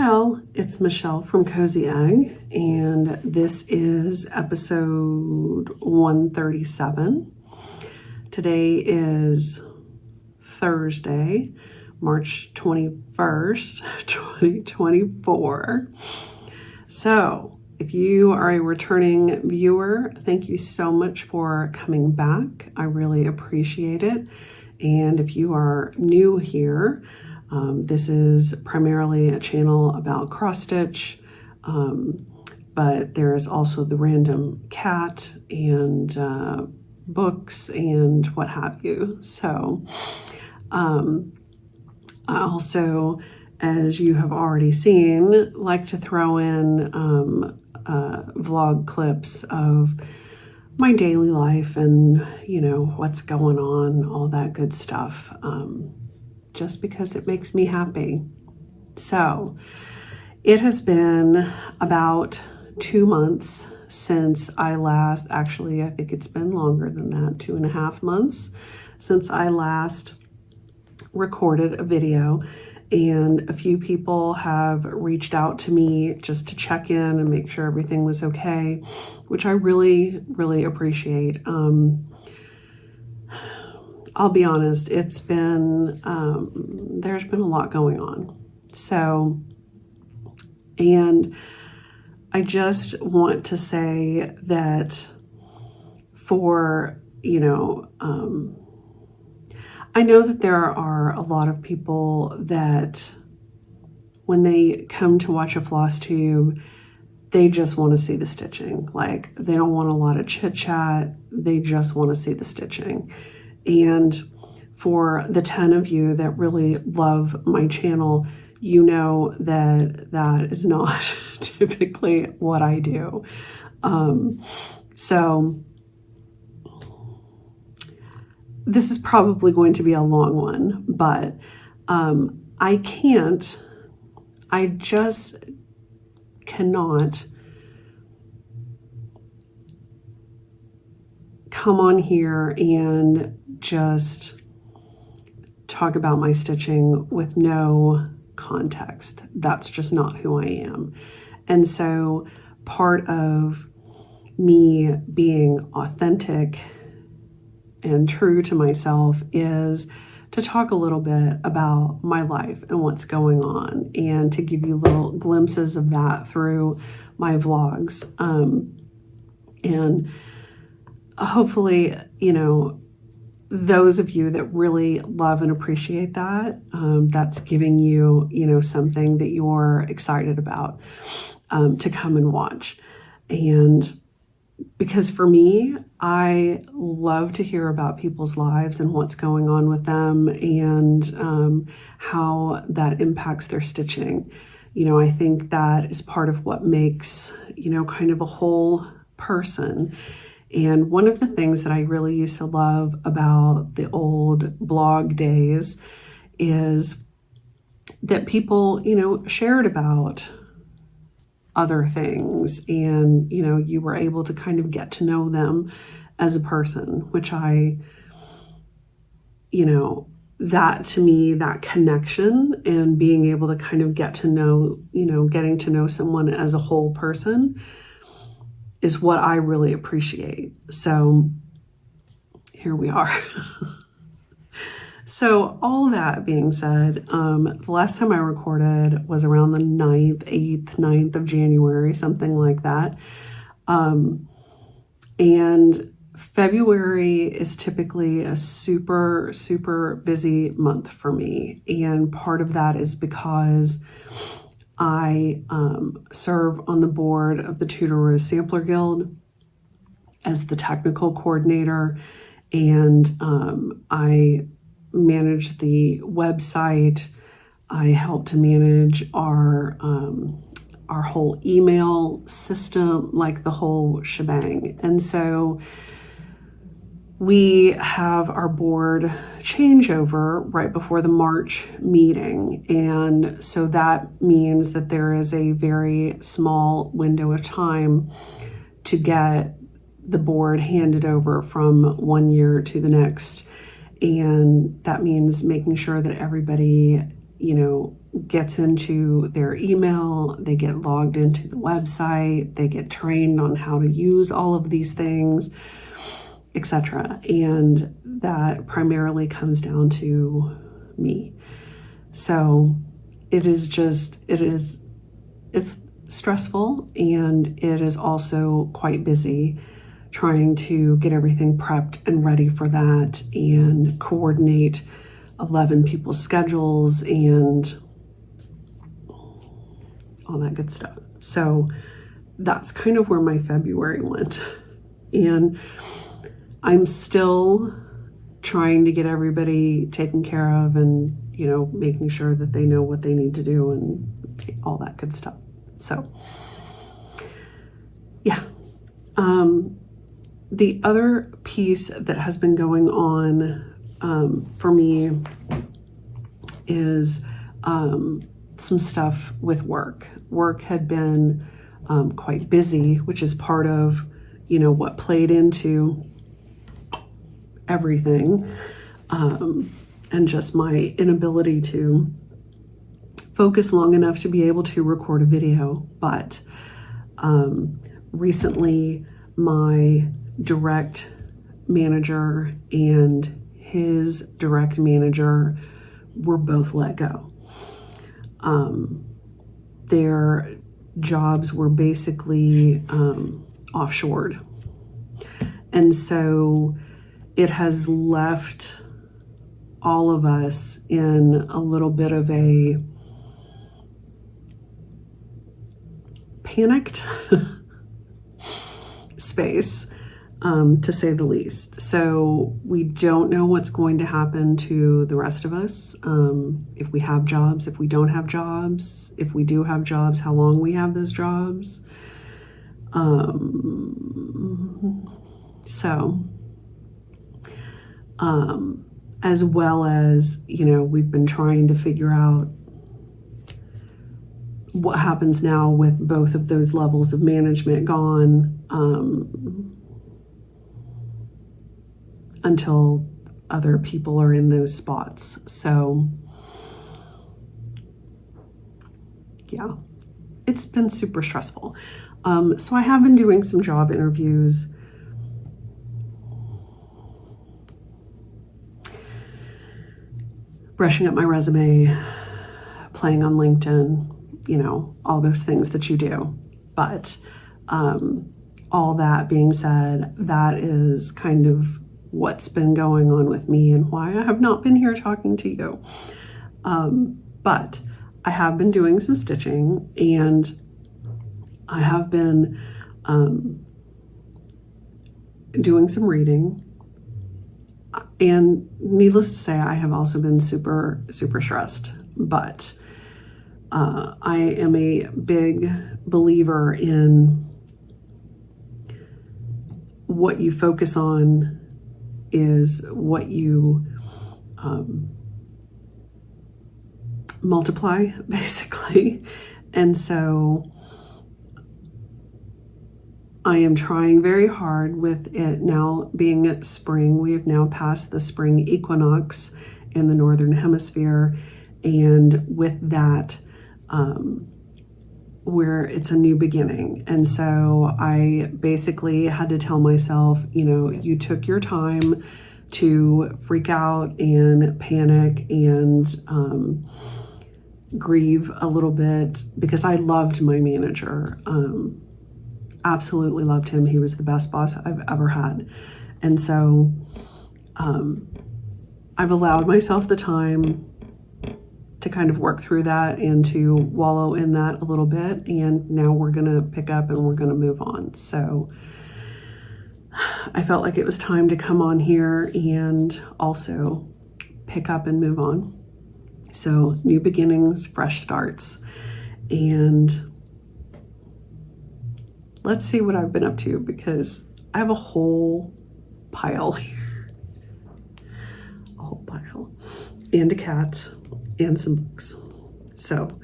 Well, it's Michelle from Cozyegg, and this is episode 137. Today is Thursday, March 21st, 2024. So, if you are a returning viewer, thank you so much for coming back. I really appreciate it. And if you are new here, this is primarily a channel about cross stitch, but there is also the random cat and books and what have you. So I also, as you have already seen, like to throw in vlog clips of my daily life and, what's going on, all that good stuff. Just because it makes me happy. So it has been about 2 months since I last, actually, I think it's been longer than that, 2.5 months since I last recorded a video. And a few people have reached out to me just to check in and make sure everything was okay, which I really, really appreciate. I'll be honest, it's been, there's been a lot going on. So, and I just want to say that for, I know that there are a lot of people that when they come to watch a Flosstube, they just want to see the stitching. Like, they don't want a lot of chit chat. They just want to see the stitching. And for the 10 of you that really love my channel, you know that that is not typically what I do. So this is probably going to be a long one, but I just cannot come on here and just talk about my stitching with no context. That's just not who I am. And so part of me being authentic and true to myself is to talk a little bit about my life and what's going on, and to give you little glimpses of that through my vlogs. And hopefully, those of you that really love and appreciate that, that's giving you, something that you're excited about to come and watch. And because for me, I love to hear about people's lives and what's going on with them, and how that impacts their stitching. I think that is part of what makes, kind of a whole person. And one of the things that I really used to love about the old blog days is that people, shared about other things, and, you were able to kind of get to know them as a person, which that to me, that connection and being able to kind of get to know, getting to know someone as a whole person is what I really appreciate. So here we are. So all that being said, the last time I recorded was around the 8th of January, something like that. And February is typically a super, super busy month for me. And part of that is because I serve on the board of the Tudor Rose Sampler Guild as the technical coordinator, and I manage the website. I help to manage our whole email system, like the whole shebang. And so we have our board changeover right before the March meeting. And so that means that there is a very small window of time to get the board handed over from one year to the next. And that means making sure that everybody, gets into their email, they get logged into the website, they get trained on how to use all of these things, etc. And that primarily comes down to me. So it's stressful, and it is also quite busy trying to get everything prepped and ready for that and coordinate 11 people's schedules and all that good stuff. So that's kind of where my February went. And I'm still trying to get everybody taken care of and, making sure that they know what they need to do and all that good stuff. So, yeah. The other piece that has been going on for me is some stuff with work. Work had been quite busy, which is part of, what played into everything, and just my inability to focus long enough to be able to record a video. But recently, my direct manager and his direct manager were both let go. Their jobs were basically offshored. And so it has left all of us in a little bit of a panicked space, to say the least. So we don't know what's going to happen to the rest of us. If we have jobs, if we don't have jobs, if we do have jobs, how long we have those jobs. As well as, we've been trying to figure out what happens now with both of those levels of management gone, until other people are in those spots. So, yeah, it's been super stressful. So I have been doing some job interviews. Brushing up my resume, playing on LinkedIn, all those things that you do. But all that being said, that is kind of what's been going on with me and why I have not been here talking to you. But I have been doing some stitching, and I have been doing some reading. And needless to say, I have also been super, super stressed. But I am a big believer in what you focus on is what you multiply, basically. And so I am trying very hard with it now being spring. We have now passed the spring equinox in the Northern Hemisphere. And with that, where it's a new beginning. And so I basically had to tell myself, you took your time to freak out and panic and grieve a little bit, because I loved my manager. Absolutely loved him. He was the best boss I've ever had. And so I've allowed myself the time to kind of work through that and to wallow in that a little bit. And now we're going to pick up and we're going to move on. So I felt like it was time to come on here and also pick up and move on. So new beginnings, fresh starts. And let's see what I've been up to, because I have a whole pile here. A whole pile. And a cat. And some books. So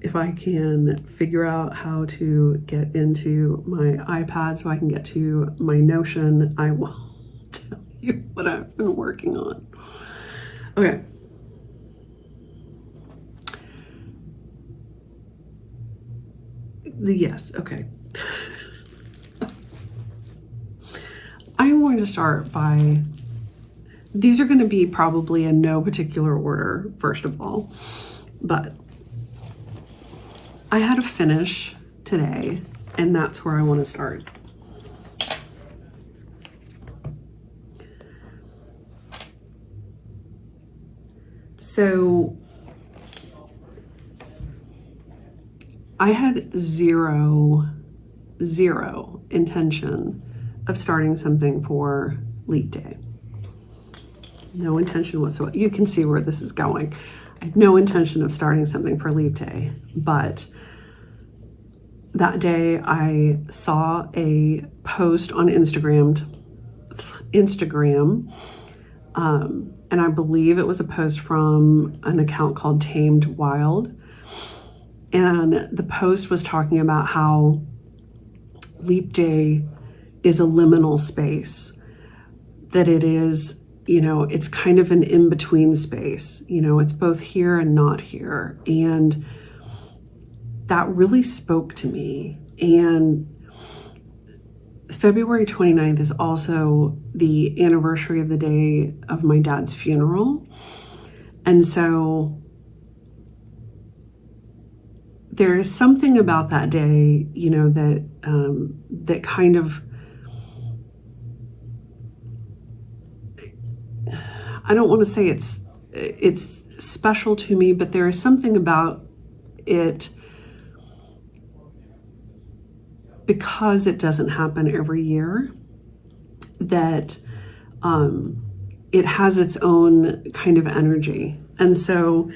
if I can figure out how to get into my iPad so I can get to my Notion, I will tell you what I've been working on. Okay. Yes, okay. I'm going to start by, these are going to be probably in no particular order, first of all, but I had a finish today, and that's where I want to start. So I had zero intention of starting something for Leap Day. No intention whatsoever. You can see where this is going. I had no intention of starting something for Leap Day, but that day I saw a post on Instagram, and I believe it was a post from an account called Tamed Wild. And the post was talking about how Leap Day is a liminal space, that it is, you know, it's kind of an in-between space. You know, it's both here and not here. And that really spoke to me. And February 29th is also the anniversary of the day of my dad's funeral. And so there is something about that day, you know, that that kind of, I don't want to say it's special to me, but there is something about it, because it doesn't happen every year, that it has its own kind of energy. And so,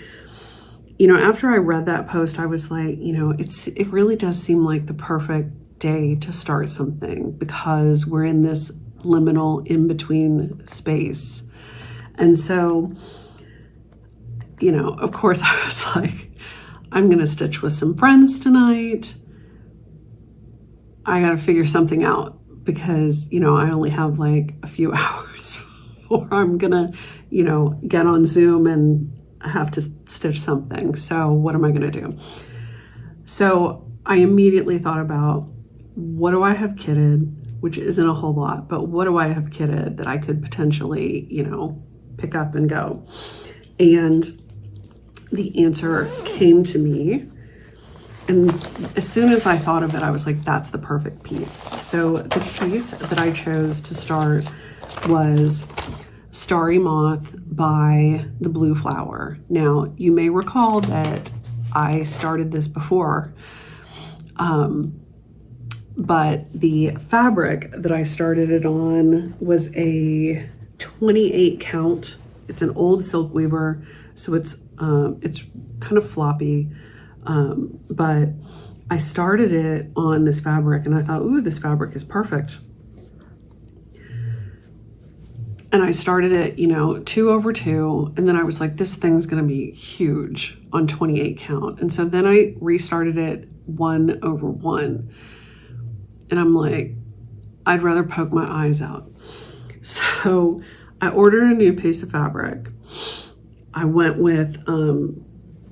you know, after I read that post, I was like, you know, it really does seem like the perfect day to start something, because we're in this liminal in-between space. And so, you know, of course I was like, I'm going to stitch with some friends tonight. I got to figure something out, because, you know, I only have like a few hours before I'm going to, you know, get on Zoom and I have to stitch something. So what am I going to do? So I immediately thought about, what do I have kitted, which isn't a whole lot, but what do I have kitted that I could potentially, you know, pick up and go? And the answer came to me. And as soon as I thought of it, I was like, that's the perfect piece. So the piece that I chose to start was Starry Moth by the Blue Flower. Now, you may recall that I started this before, but the fabric that I started it on was a 28 count. It's an old silk weaver, so it's kind of floppy. But I started it on this fabric and I thought, ooh, this fabric is perfect. And I started it, you know, 2/2. And then I was like, this thing's going to be huge on 28 count. And so then I restarted it 1/1. And I'm like, I'd rather poke my eyes out. So I ordered a new piece of fabric. I went with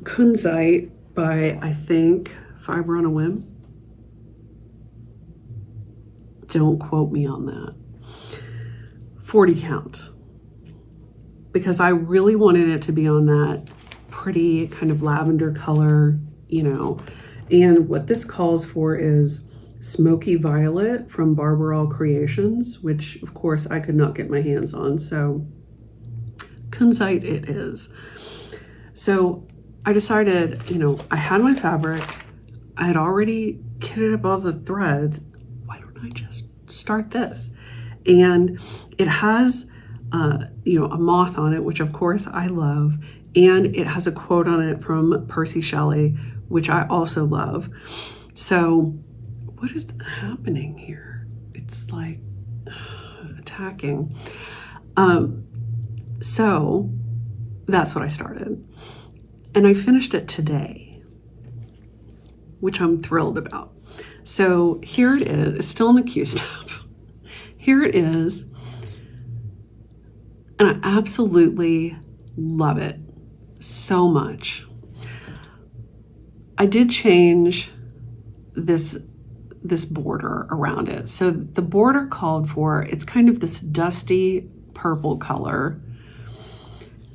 Cozyegg by, I think, Fiber on a Whim. Don't quote me on that. 40 count. Because I really wanted it to be on that pretty kind of lavender color, you know. And what this calls for is Smoky Violet from Barbarell Creations, which of course I could not get my hands on. So Cozyegg it is. So I decided, you know, I had my fabric. I had already kitted up all the threads. Why don't I just start this? And it has, you know, a moth on it, which of course I love. And it has a quote on it from Percy Shelley, which I also love. So what is happening here? It's like attacking. So that's what I started. And I finished it today, which I'm thrilled about. So here it is. It's still in the Q-step. Here it is. And I absolutely love it so much. I did change this border around it. So the border called for, it's kind of this dusty purple color,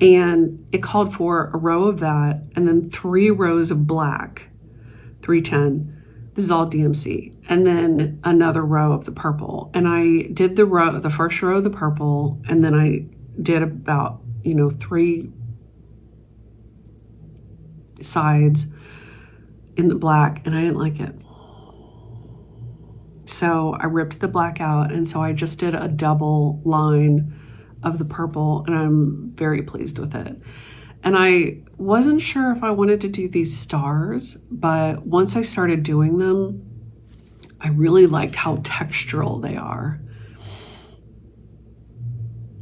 and it called for a row of that and then 3 rows of black, 310. This is all DMC, and then another row of the purple. And I did the first row of the purple, and then I did about, 3 sides in the black, and I didn't like it. So I ripped the black out, and so I just did a double line of the purple, and I'm very pleased with it. And I wasn't sure if I wanted to do these stars, but once I started doing them, I really liked how textural they are.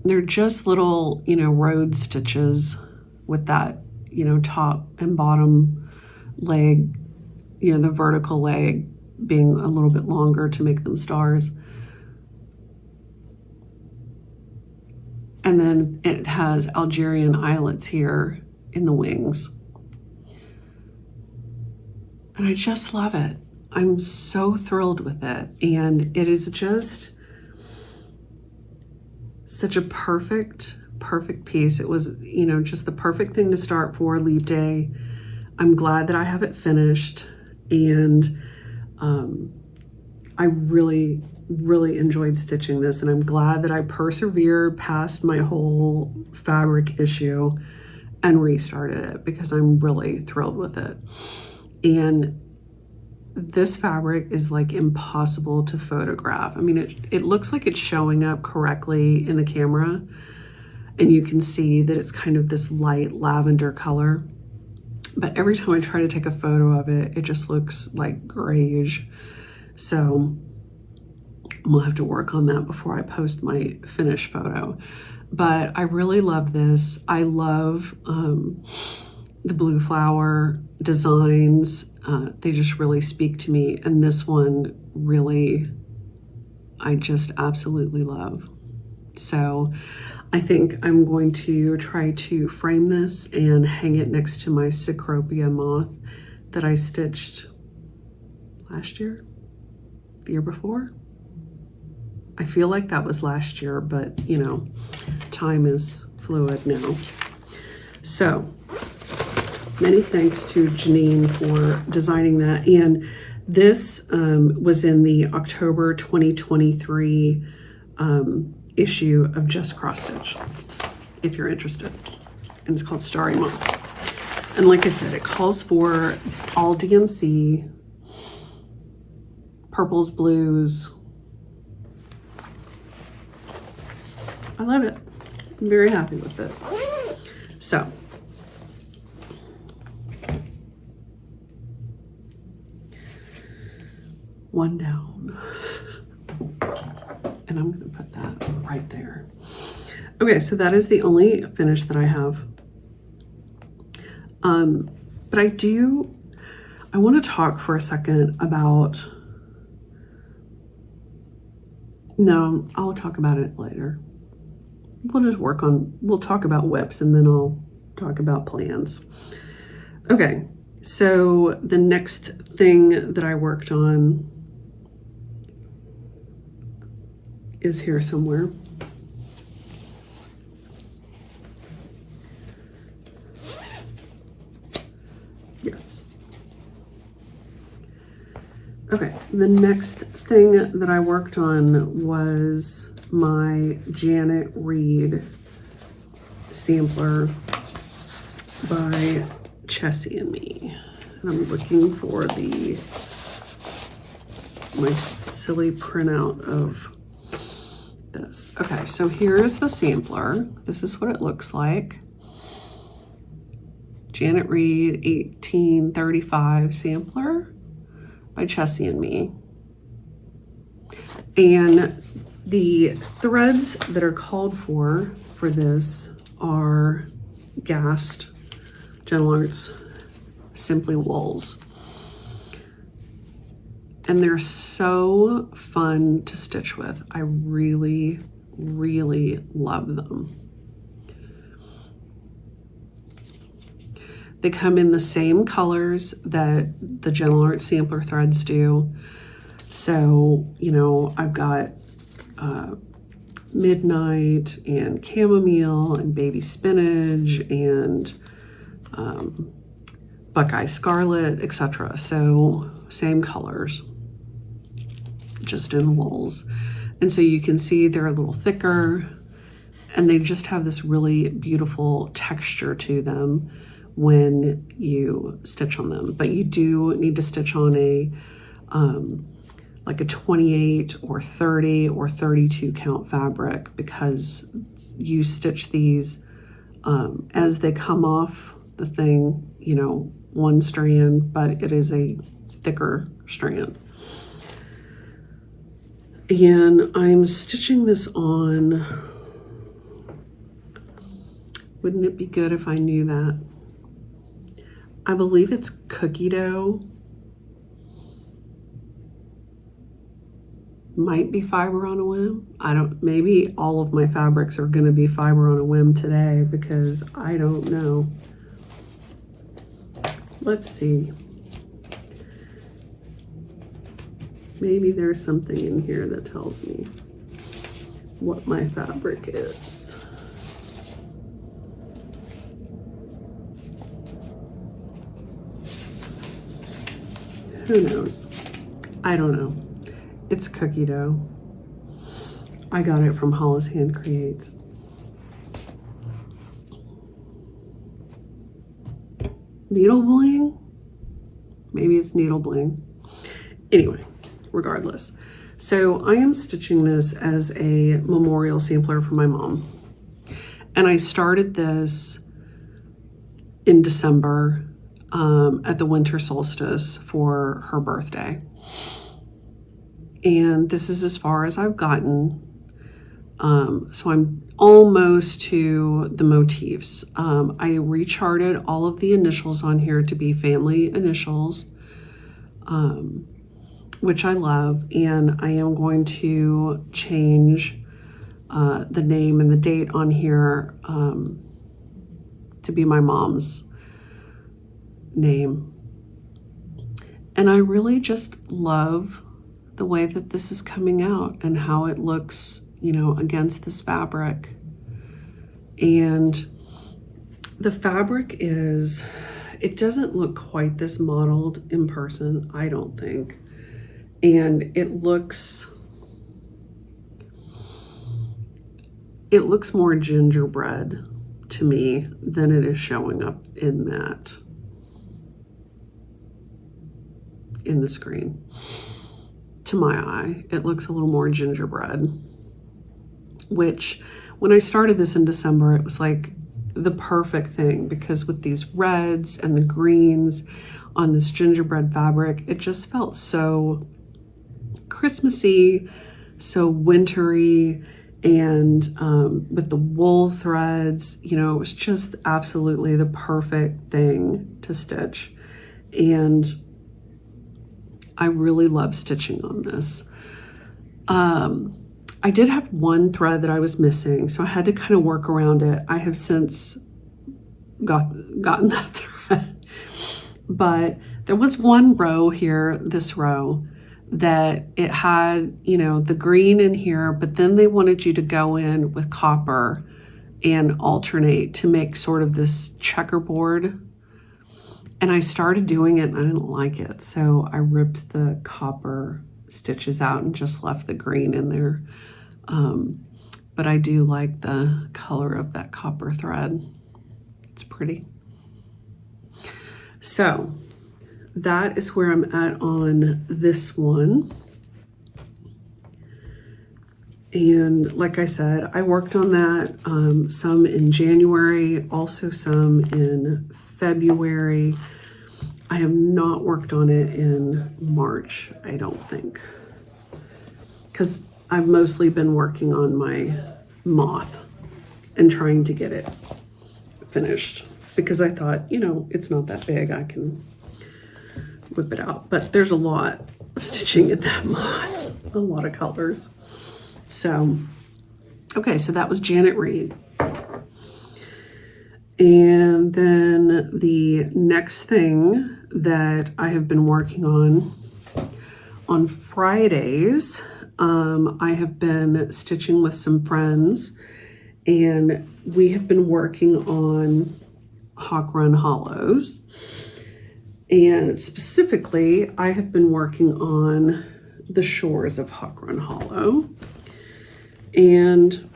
They're just little, road stitches with that, top and bottom leg, the vertical leg being a little bit longer to make them stars. And then it has Algerian islets here in the wings. And I just love it. I'm so thrilled with it. And it is just such a perfect piece. It was, just the perfect thing to start for Leap Day. I'm glad that I have it finished. And I really enjoyed stitching this, and I'm glad that I persevered past my whole fabric issue and restarted it, because I'm really thrilled with it. And this fabric is like impossible to photograph. I mean, it looks like it's showing up correctly in the camera, and you can see that it's kind of this light lavender color. But every time I try to take a photo of it, it just looks like grayish. So we'll have to work on that before I post my finished photo. But I really love this. I love the blue flower designs. They just really speak to me. And this one really, I just absolutely love. So I think I'm going to try to frame this and hang it next to my Cecropia moth that I stitched last year, the year before. I feel like that was last year, but time is fluid now. So many thanks to Janine for designing that. And this was in the October 2023 issue of Just Cross Stitch, if you're interested. And it's called Starry Moth. And like I said, it calls for all DMC, purples, blues. I love it. I'm very happy with it. So, one down. And I'm going to put that right there. Okay, so that is the only finish that I have. But I want to talk for a second about, no, I'll talk about it later. We'll talk about whips, and then I'll talk about plans. Okay, so the next thing that I worked on is here somewhere. Yes. Okay, the next thing that I worked on was my Janet Reed sampler by Chessie and Me. And I'm looking for my silly printout of this. Okay, so here's the sampler. This is what it looks like. Janet Reed 1835 sampler by Chessie and Me. And the threads that are called for this are Gast Gentle Arts Simply Wools. And they're so fun to stitch with. I really, really love them. They come in the same colors that the Gentle Art sampler threads do. So, you know, I've got Midnight and Chamomile and Baby Spinach and Buckeye Scarlet, etc. So same colors, just in wools. And so you can see they're a little thicker and they just have this really beautiful texture to them when you stitch on them. But you do need to stitch on a like a 28 or 30 or 32 count fabric, because you stitch these as they come off the thing, you know, one strand, but it is a thicker strand. And I'm stitching this on, wouldn't it be good if I knew that? I believe it's cookie dough. Might be fiber on a whim. I don't, maybe all of my fabrics are gonna be fiber on a whim today because I don't know. Let's see. Maybe there's something in here that tells me what my fabric is. Who knows? I don't know. It's cookie dough. I got it from Hollis Hand Creates. Needle bling? Maybe it's needle bling. Anyway, regardless. So I am stitching this as a memorial sampler for my mom. And I started this in December at the winter solstice for her birthday. And this is as far as I've gotten. So I'm almost to the motifs. I recharted all of the initials on here to be family initials, which I love. And I am going to change the name and the date on here to be my mom's name. And I really just love the way that this is coming out and how it looks, you know, against this fabric. And the fabric is, it doesn't look quite this mottled in person, I don't think. And it looks more gingerbread to me than it is showing up in the screen. To my eye, it looks a little more gingerbread, which when I started this in December, it was like the perfect thing, because with these reds and the greens on this gingerbread fabric, it just felt so Christmassy, so wintry, and with the wool threads, you know, it was just absolutely the perfect thing to stitch. And I really love stitching on this. I did have one thread that I was missing, so I had to kind of work around it. I have since gotten that thread, but there was one row here, this row, that it had, you know, the green in here, but then they wanted you to go in with copper and alternate to make sort of this checkerboard. And I started doing it and I didn't like it. So I ripped the copper stitches out and just left the green in there. But I do like the color of that copper thread. It's pretty. So that is where I'm at on this one. And like I said, I worked on that some in January, also some in February. I have not worked on it in March, I don't think, because I've mostly been working on my moth and trying to get it finished, because I thought, you know, it's not that big, I can whip it out. But there's a lot of stitching in that moth, a lot of colors. So, okay, so that was Janet Reed. And then the next thing that I have been working on Fridays, I have been stitching with some friends, and we have been working on Hawk Run Hollows. And specifically, I have been working on the shores of Hawk Run Hollow. And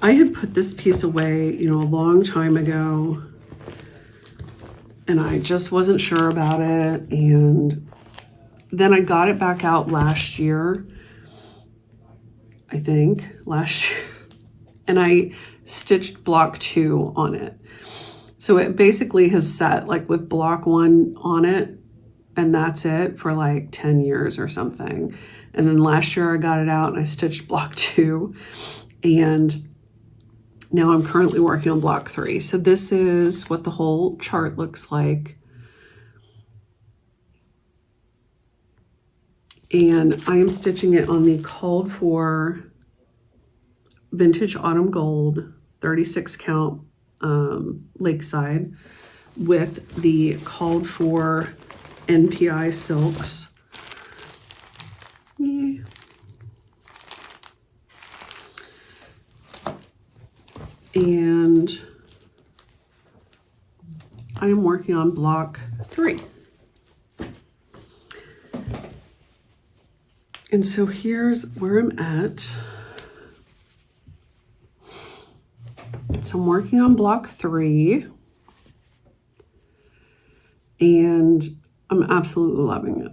I had put this piece away, a long time ago, and I just wasn't sure about it. And then I got it back out last year, I think, and I stitched block 2 on it. So it basically has sat like with block 1 on it, and that's it for like 10 years or something. And then last year I got it out and I stitched block 2, and now I'm currently working on block 3. So this is what the whole chart looks like. And I am stitching it on the called for Vintage Autumn Gold 36 count Lakeside with the called for NPI silks. Yeah. And I am working on block 3. And so here's where I'm at. So I'm working on block 3, and I'm absolutely loving it.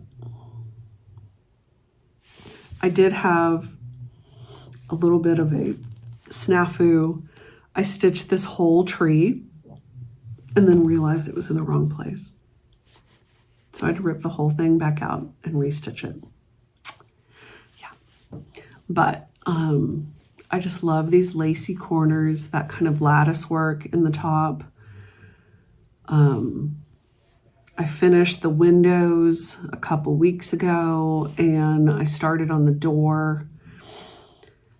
I did have a little bit of a snafu. I stitched this whole tree and then realized it was in the wrong place. So I had to rip the whole thing back out and restitch it. Yeah. But I just love these lacy corners, that kind of lattice work in the top. I finished the windows a couple weeks ago, and I started on the door.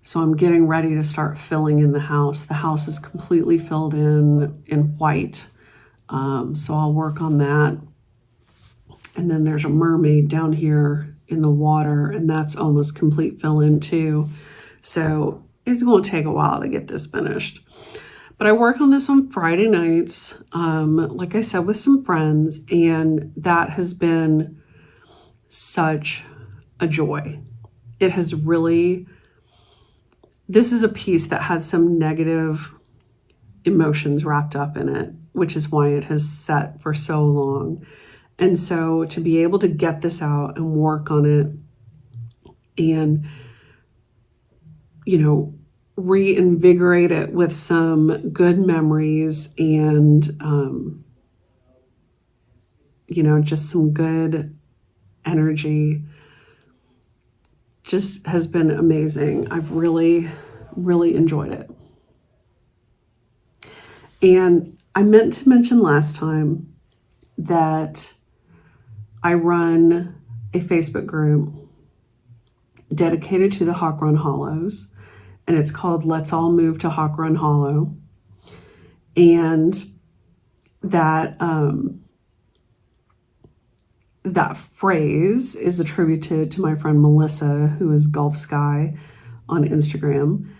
So I'm getting ready to start filling in the house. The house is completely filled in white. So I'll work on that. And then there's a mermaid down here in the water, and that's almost complete fill in too. So it's going to take a while to get this finished. But I work on this on Friday nights, like I said, with some friends, and that has been such a joy. It has really, this is a piece that had some negative emotions wrapped up in it, which is why it has sat for so long. And so to be able to get this out and work on it and, reinvigorate it with some good memories and, just some good energy, just has been amazing. I've really, really enjoyed it. And I meant to mention last time that I run a Facebook group dedicated to the Hawk Run Hollows, and it's called Let's All Move to Hawk Run Hollow. And that that phrase is attributed to my friend Melissa, who is Gulf Sky on Instagram.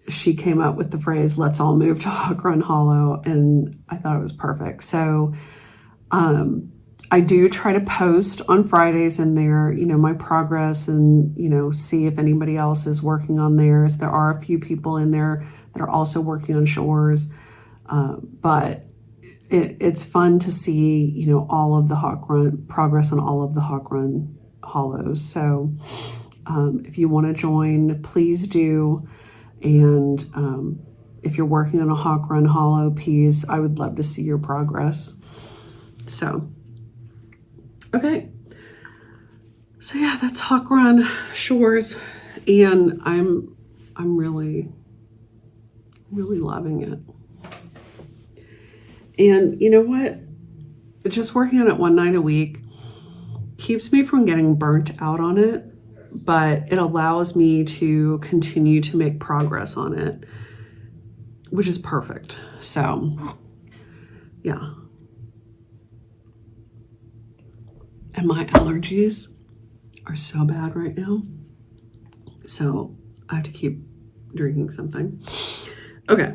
She came up with the phrase, let's all move to Hawk Run Hollow, and I thought it was perfect. So I do try to post on Fridays in there, my progress and, see if anybody else is working on theirs. There are a few people in there that are also working on shores, but it's fun to see, all of the Hawk Run progress on all of the Hawk Run hollows. So if you want to join, please do. And if you're working on a Hawk Run Hollow piece, I would love to see your progress. So, okay. So yeah, that's Hawk Run Shores, and I'm really, really loving it. And you know what? Just working on it one night a week keeps me from getting burnt out on it, but it allows me to continue to make progress on it. which is perfect. So yeah. And my allergies are so bad right now. So I have to keep drinking something. Okay.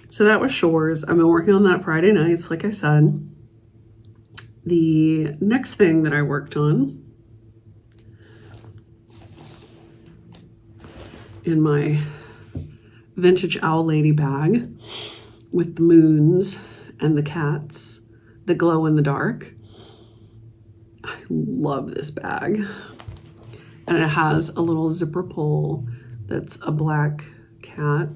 So that was Shores. I've been working on that Friday nights, like I said. The next thing that I worked on in my vintage owl lady bag with the moons and the cats that glow in the dark. I love this bag. And it has a little zipper pull that's a black cat.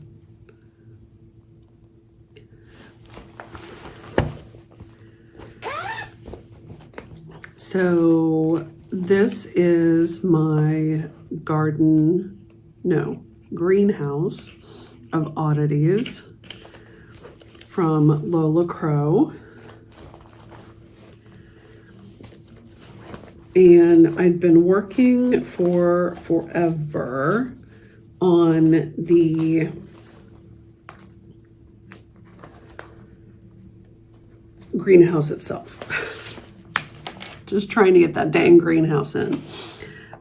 So this is my greenhouse of oddities from Lola Crow. And I'd been working for forever on the greenhouse itself. Just trying to get that dang greenhouse in.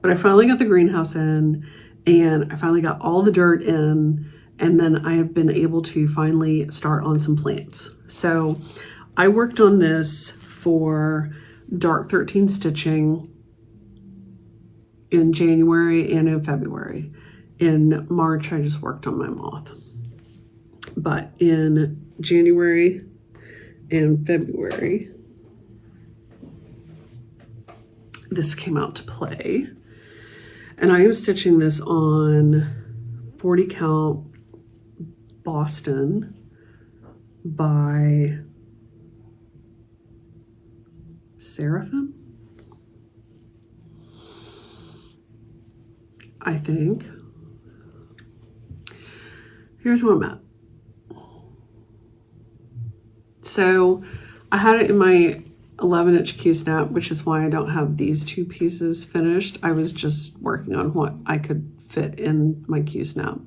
But I finally got the greenhouse in, and I finally got all the dirt in, and then I have been able to finally start on some plants. So I worked on this for Dark 13 stitching in January and in February. In March, I just worked on my moth. But in January and February, this came out to play. And I am stitching this on 40 count Boston by Seraphim, I think. Here's where I'm at. So I had it in my 11-inch Q-snap, which is why I don't have these two pieces finished. I was just working on what I could fit in my Q-snap.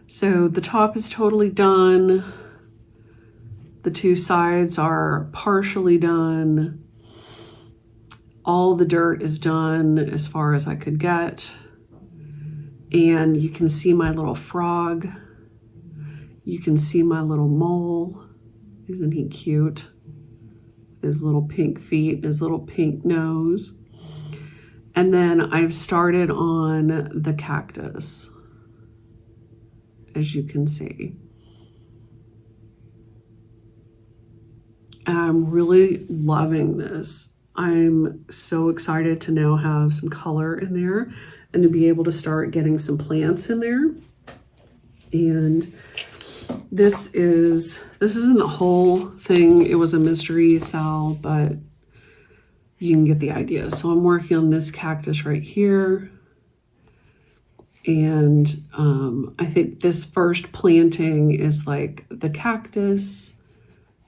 So the top is totally done. The two sides are partially done. All the dirt is done as far as I could get. And you can see my little frog. You can see my little mole. Isn't he cute? His little pink feet, his little pink nose. And then I've started on the cactus, as you can see. And I'm really loving this. I'm so excited to now have some color in there and to be able to start getting some plants in there. And this isn't the whole thing. It was a mystery cell, but you can get the idea. So I'm working on this cactus right here. And I think this first planting is like the cactus,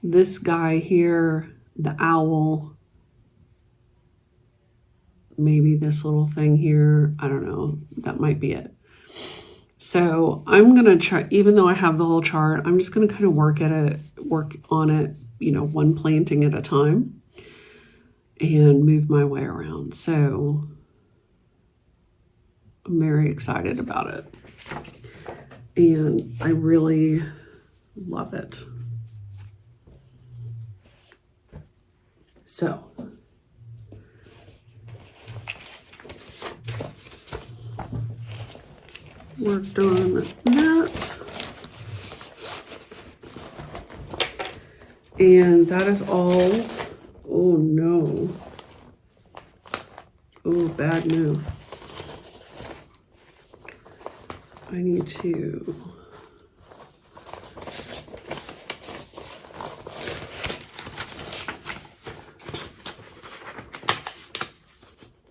this guy here, the owl, maybe this little thing here. I don't know. That might be it. So I'm going to try, even though I have the whole chart, I'm just going to kind of work on it, one planting at a time and move my way around. So I'm very excited about it. And I really love it. So worked on that. And that is all. Oh no. Oh, bad move. I need to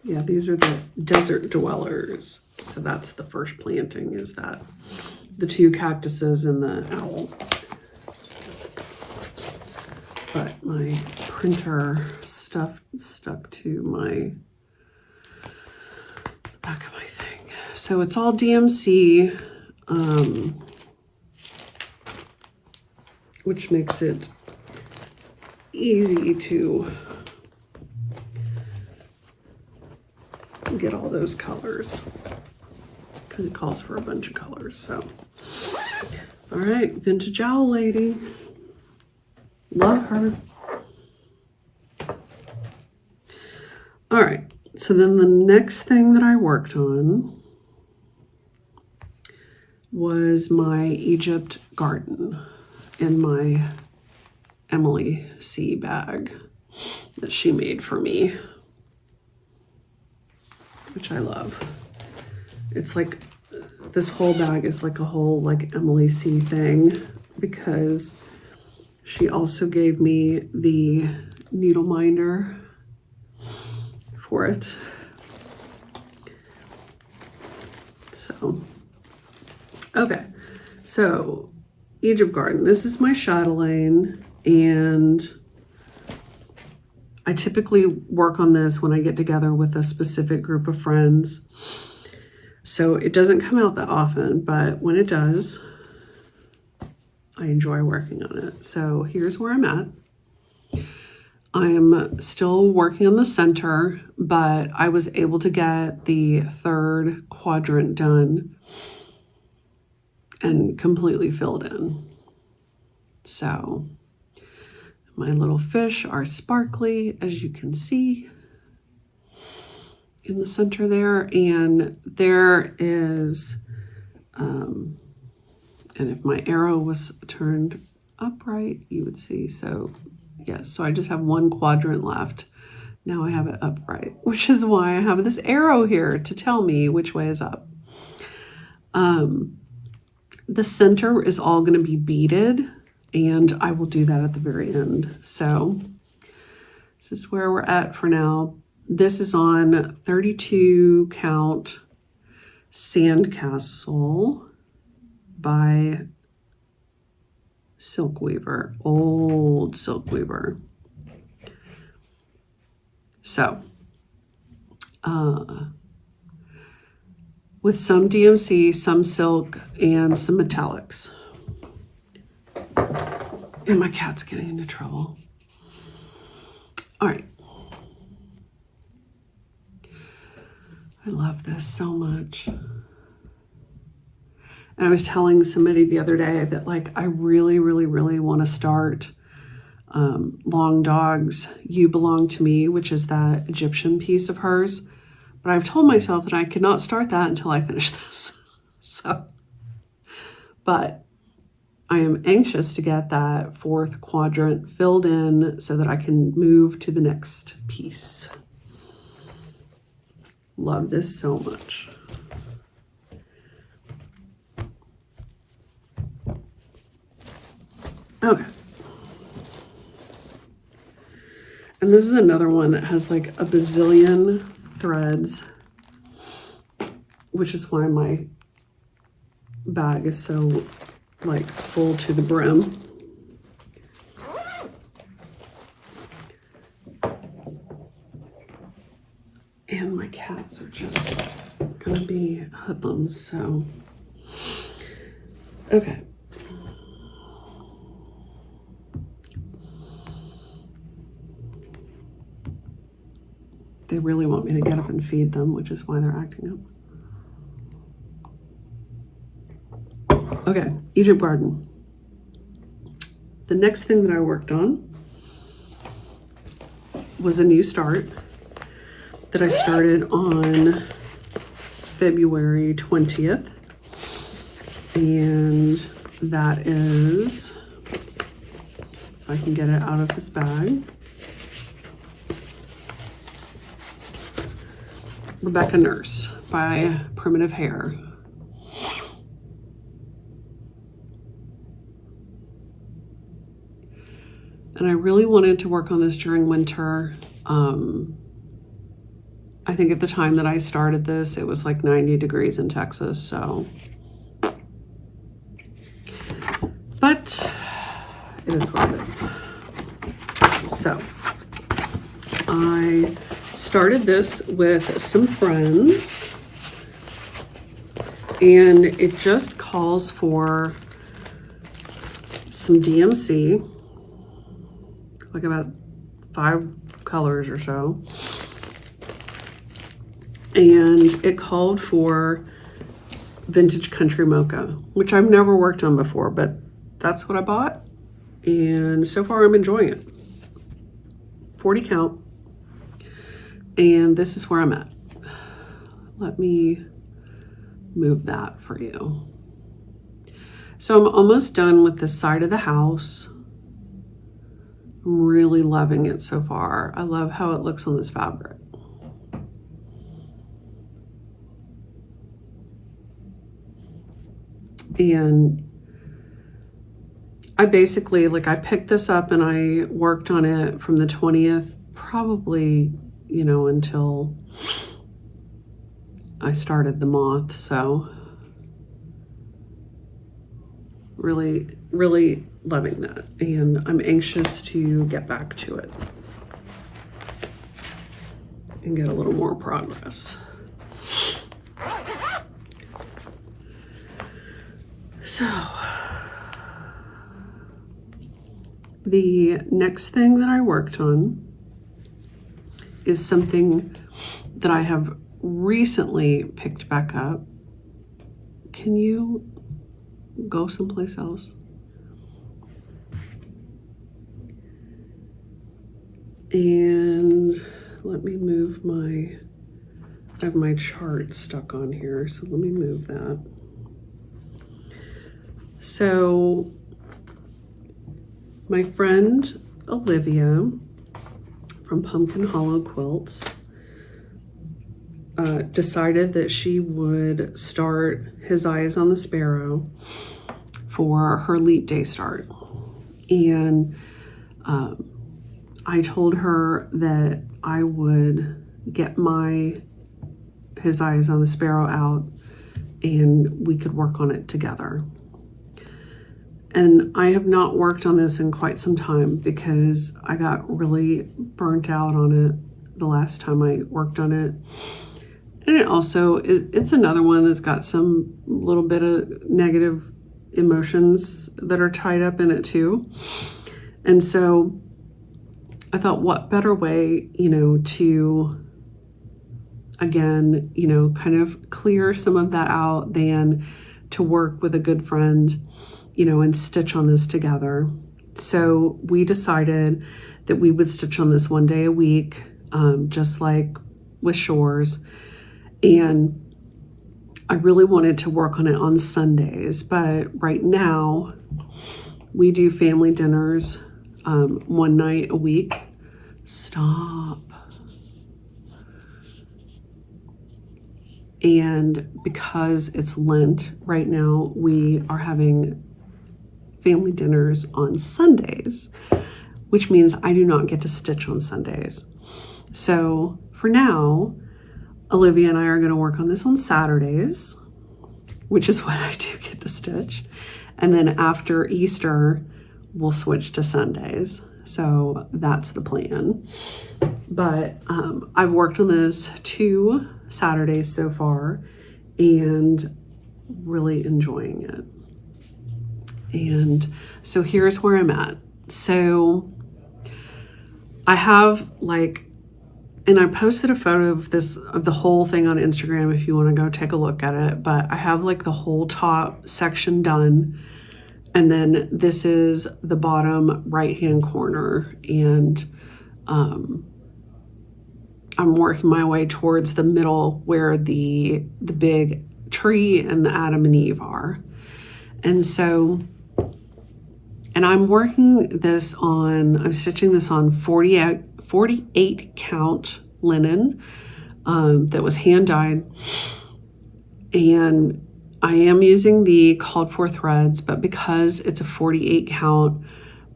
yeah, these are the desert dwellers. So that's the first planting, is that the two cactuses and the owl. But my printer stuff stuck to the back of my thing. So it's all DMC. which makes it easy to get all those colors because it calls for a bunch of colors. So, all right, Vintage Owl Lady. Love her. All right, so then the next thing that I worked on was my Egypt garden in my Emily C bag that she made for me, which I love. It's like, this whole bag is like a whole like Emily C thing because she also gave me the needle minder for it. So, okay, so Egypt garden, this is my chatelaine, and I typically work on this when I get together with a specific group of friends. So it doesn't come out that often, but when it does, I enjoy working on it. So here's where I'm at. I am still working on the center, but I was able to get the third quadrant done and completely filled in. So my little fish are sparkly, as you can see in the center there, and there is, and if my arrow was turned upright, you would see. So yes, so I just have one quadrant left. Now I have it upright, which is why I have this arrow here to tell me which way is up. The center is all going to be beaded, and I will do that at the very end. So this is where we're at for now. This is on 32 count Sandcastle by Silk Weaver, old Silk Weaver. So, with some DMC, some silk, and some metallics. And my cat's getting into trouble. All right. I love this so much. And I was telling somebody the other day that like, I really, really, really want to start Long Dog's You Belong to Me, which is that Egyptian piece of hers. But I've told myself that I could not start that until I finish this. So, but I am anxious to get that fourth quadrant filled in so that I can move to the next piece. Love this so much. Okay. And this is another one that has like a bazillion threads, which is why my bag is so like full to the brim. And my cats are just gonna be hoodlums, so. Okay. They really want me to get up and feed them, which is why they're acting up. Okay, Egypt garden. The next thing that I worked on was a new start that I started on February 20th. And that is, if I can get it out of this bag, Rebecca Nurse by Primitive Hair. And I really wanted to work on this during winter. I think at the time that I started this, it was like 90 degrees in Texas, so. But it is what it is. So I started this with some friends, and it just calls for some DMC, like about 5 colors or so. And it called for Vintage Country Mocha, which I've never worked on before, but that's what I bought. And so far I'm enjoying it. 40 count. And this is where I'm at. Let me move that for you. So I'm almost done with this side of the house. I'm really loving it so far. I love how it looks on this fabric. And I basically, like, I picked this up and I worked on it from the 20th, probably, you know, until I started the moth. So really, really loving that. And I'm anxious to get back to it and get a little more progress. So the next thing that I worked on is something that I have recently picked back up. Can you go someplace else? And let me move I have my chart stuck on here, so let me move that. So my friend Olivia from Pumpkin Hollow Quilts decided that she would start His Eyes on the Sparrow for her Leap Day start. And I told her that I would get my His Eyes on the Sparrow out and we could work on it together. And I have not worked on this in quite some time because I got really burnt out on it the last time I worked on it. And it also it's another one that's got some little bit of negative emotions that are tied up in it too. And so I thought, what better way, you know, to, again, you know, kind of clear some of that out than to work with a good friend, you know, and stitch on this together. So we decided that we would stitch on this one day a week, just like with Shores. And I really wanted to work on it on Sundays, but right now we do family dinners one night a week. Stop. And because it's Lent right now, we are having family dinners on Sundays, which means I do not get to stitch on Sundays. So for now, Olivia and I are going to work on this on Saturdays, which is when I do get to stitch. And then after Easter, we'll switch to Sundays. So that's the plan. But I've worked on this 2 Saturdays so far and really enjoying it. And so here's where I'm at. So I have and I posted a photo of the whole thing on Instagram if you want to go take a look at it, but I have the whole top section done. And then this is the bottom right-hand corner. And I'm working my way towards the middle where the big tree and the Adam and Eve are. And so, and I'm stitching this on 48 count linen that was hand dyed. And I am using the called for threads, but because it's a 48 count,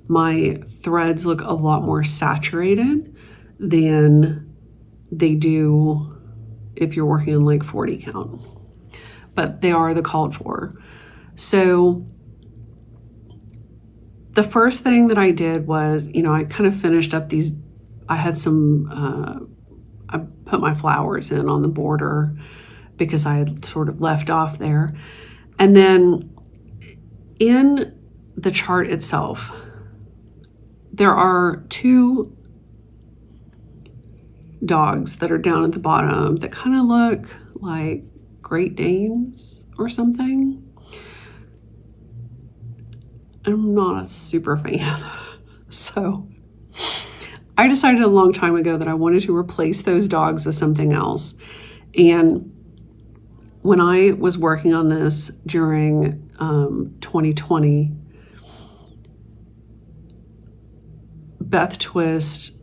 my threads look a lot more saturated than they do if you're working on 40 count, but they are the called for. So the first thing that I did was, I kind of finished up these, I had some, I put my flowers in on the border because I had sort of left off there. And then in the chart itself, there are 2 dogs that are down at the bottom that kind of look like Great Danes or something. I'm not a super fan. So I decided a long time ago that I wanted to replace those dogs with something else. And when I was working on this during 2020, Beth Twist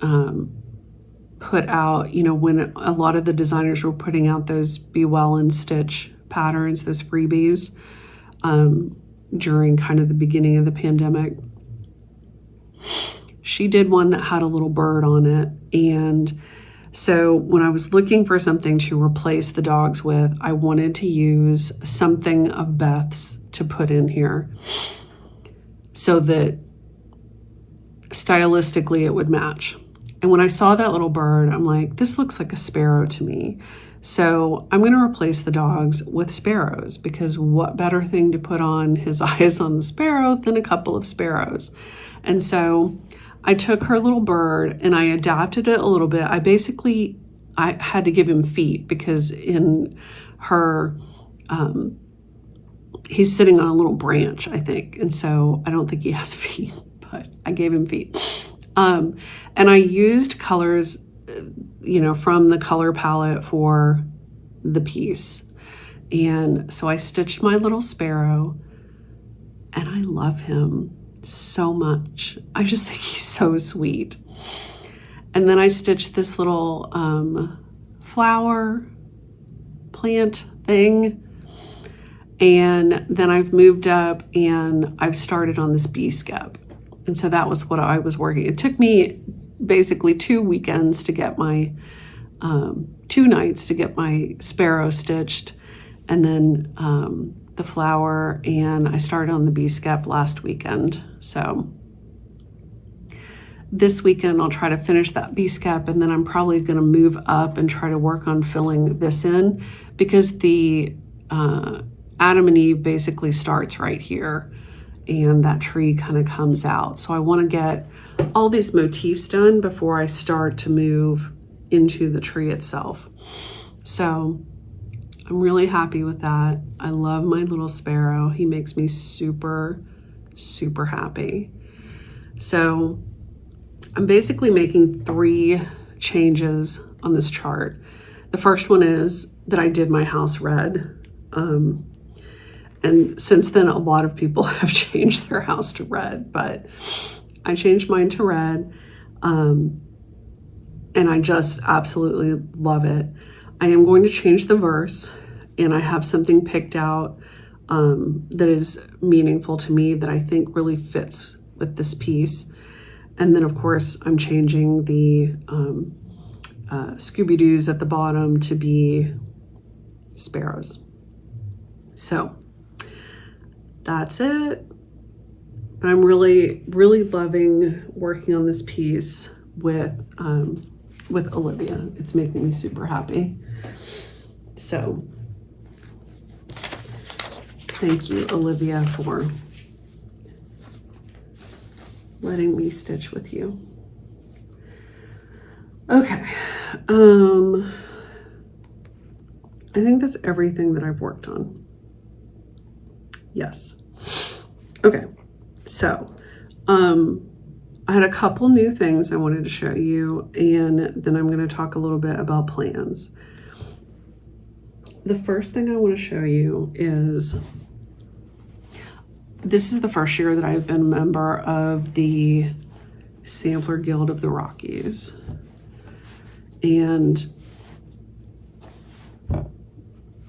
put out, you know, when a lot of the designers were putting out those Be Well and Stitch patterns, those freebies, during kind of the beginning of the pandemic. She did one that had a little bird on it. And so when I was looking for something to replace the dogs with, I wanted to use something of Beth's to put in here so that stylistically it would match. And when I saw that little bird, I'm like, this looks like a sparrow to me. So I'm going to replace the dogs with sparrows, because what better thing to put on his eyes on the sparrow than a couple of sparrows? And so I took her little bird and I adapted it a little bit. I had to give him feet, because in her, he's sitting on a little branch, I think. And so I don't think he has feet, but I gave him feet. And I used colors, you know, from the color palette for the piece. And so I stitched my little sparrow, and I love him so much. I just think he's so sweet. And then I stitched this little flower plant thing. And then I've moved up and I've started on this bee skep. And so that was what I was working. It took me basically 2 weekends to get my, 2 nights to get my sparrow stitched, and then the flower, and I started on the bee skep last weekend. So this weekend I'll try to finish that bee skep, and then I'm probably going to move up and try to work on filling this in, because the Adam and Eve basically starts right here, and that tree kind of comes out. So I want to get all these motifs done before I start to move into the tree itself. So I'm really happy with that. I love my little sparrow. He makes me super, super happy. So I'm basically making 3 changes on this chart. The first one is that I did my house red. And since then, a lot of people have changed their house to red, but I changed mine to red. And I just absolutely love it. I am going to change the verse, and I have something picked out that is meaningful to me, that I think really fits with this piece. And then, of course, I'm changing the Scooby-Doos at the bottom to be sparrows. So that's it. But I'm really, really loving working on this piece with Olivia. It's making me super happy. So thank you, Olivia, for letting me stitch with you. Okay. I think that's everything that I've worked on. Yes. Okay. So, I had a couple new things I wanted to show you, and then I'm going to talk a little bit about plans. The first thing I want to show you is, this is the first year that I've been a member of the Sampler Guild of the Rockies. And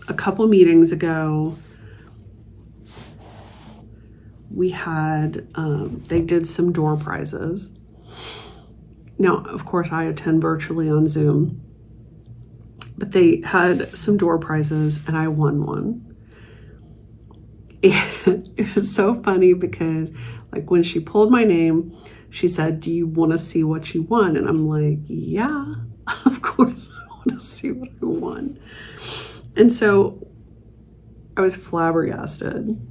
a couple meetings ago, we had, they did some door prizes. Now, of course, I attend virtually on Zoom, but they had some door prizes and I won one. And it was so funny because, like, when she pulled my name, she said, "Do you want to see what you won?" And I'm like, yeah, of course I want to see what I won. And so I was flabbergasted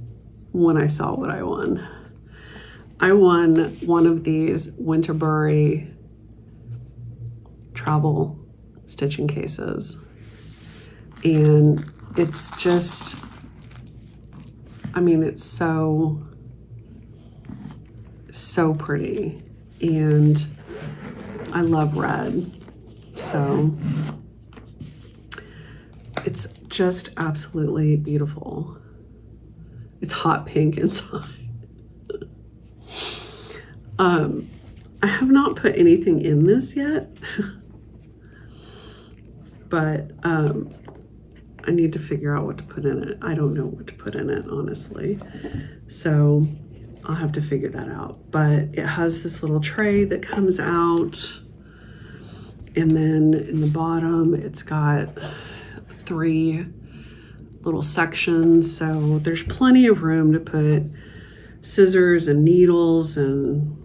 when I saw what I won. I won one of these Winterbury travel stitching cases, and it's just, I mean, it's so pretty, and I love red, so it's just absolutely beautiful. It's hot pink inside. I have not put anything in this yet, but I need to figure out what to put in it. I don't know what to put in it, honestly. So I'll have to figure that out. But it has this little tray that comes out. And then in the bottom, it's got 3 little sections. So there's plenty of room to put scissors and needles and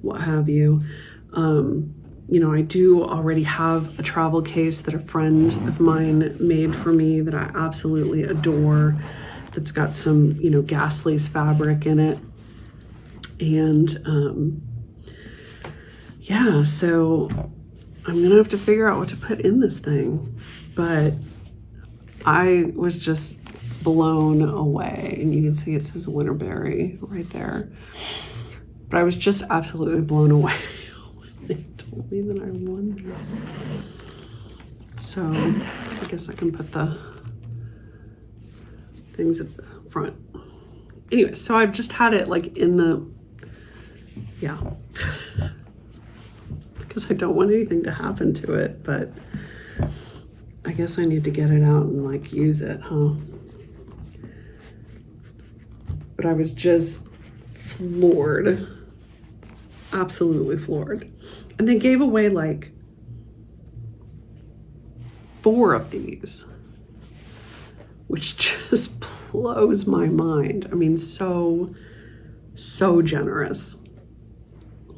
what have you. You know, I do already have a travel case that a friend of mine made for me that I absolutely adore, that's got some, you know, gas lace fabric in it. And yeah, so I'm gonna have to figure out what to put in this thing. But I was just blown away, and you can see it says Winterberry right there. But I was just absolutely blown away when they told me that I won this. So I guess I can put the things at the front. Anyway, so I've just had it like in the, yeah, because I don't want anything to happen to it, but I guess I need to get it out and like use it, huh? But I was just floored, absolutely floored. And they gave away like 4 of these, which just blows my mind. I mean, so generous.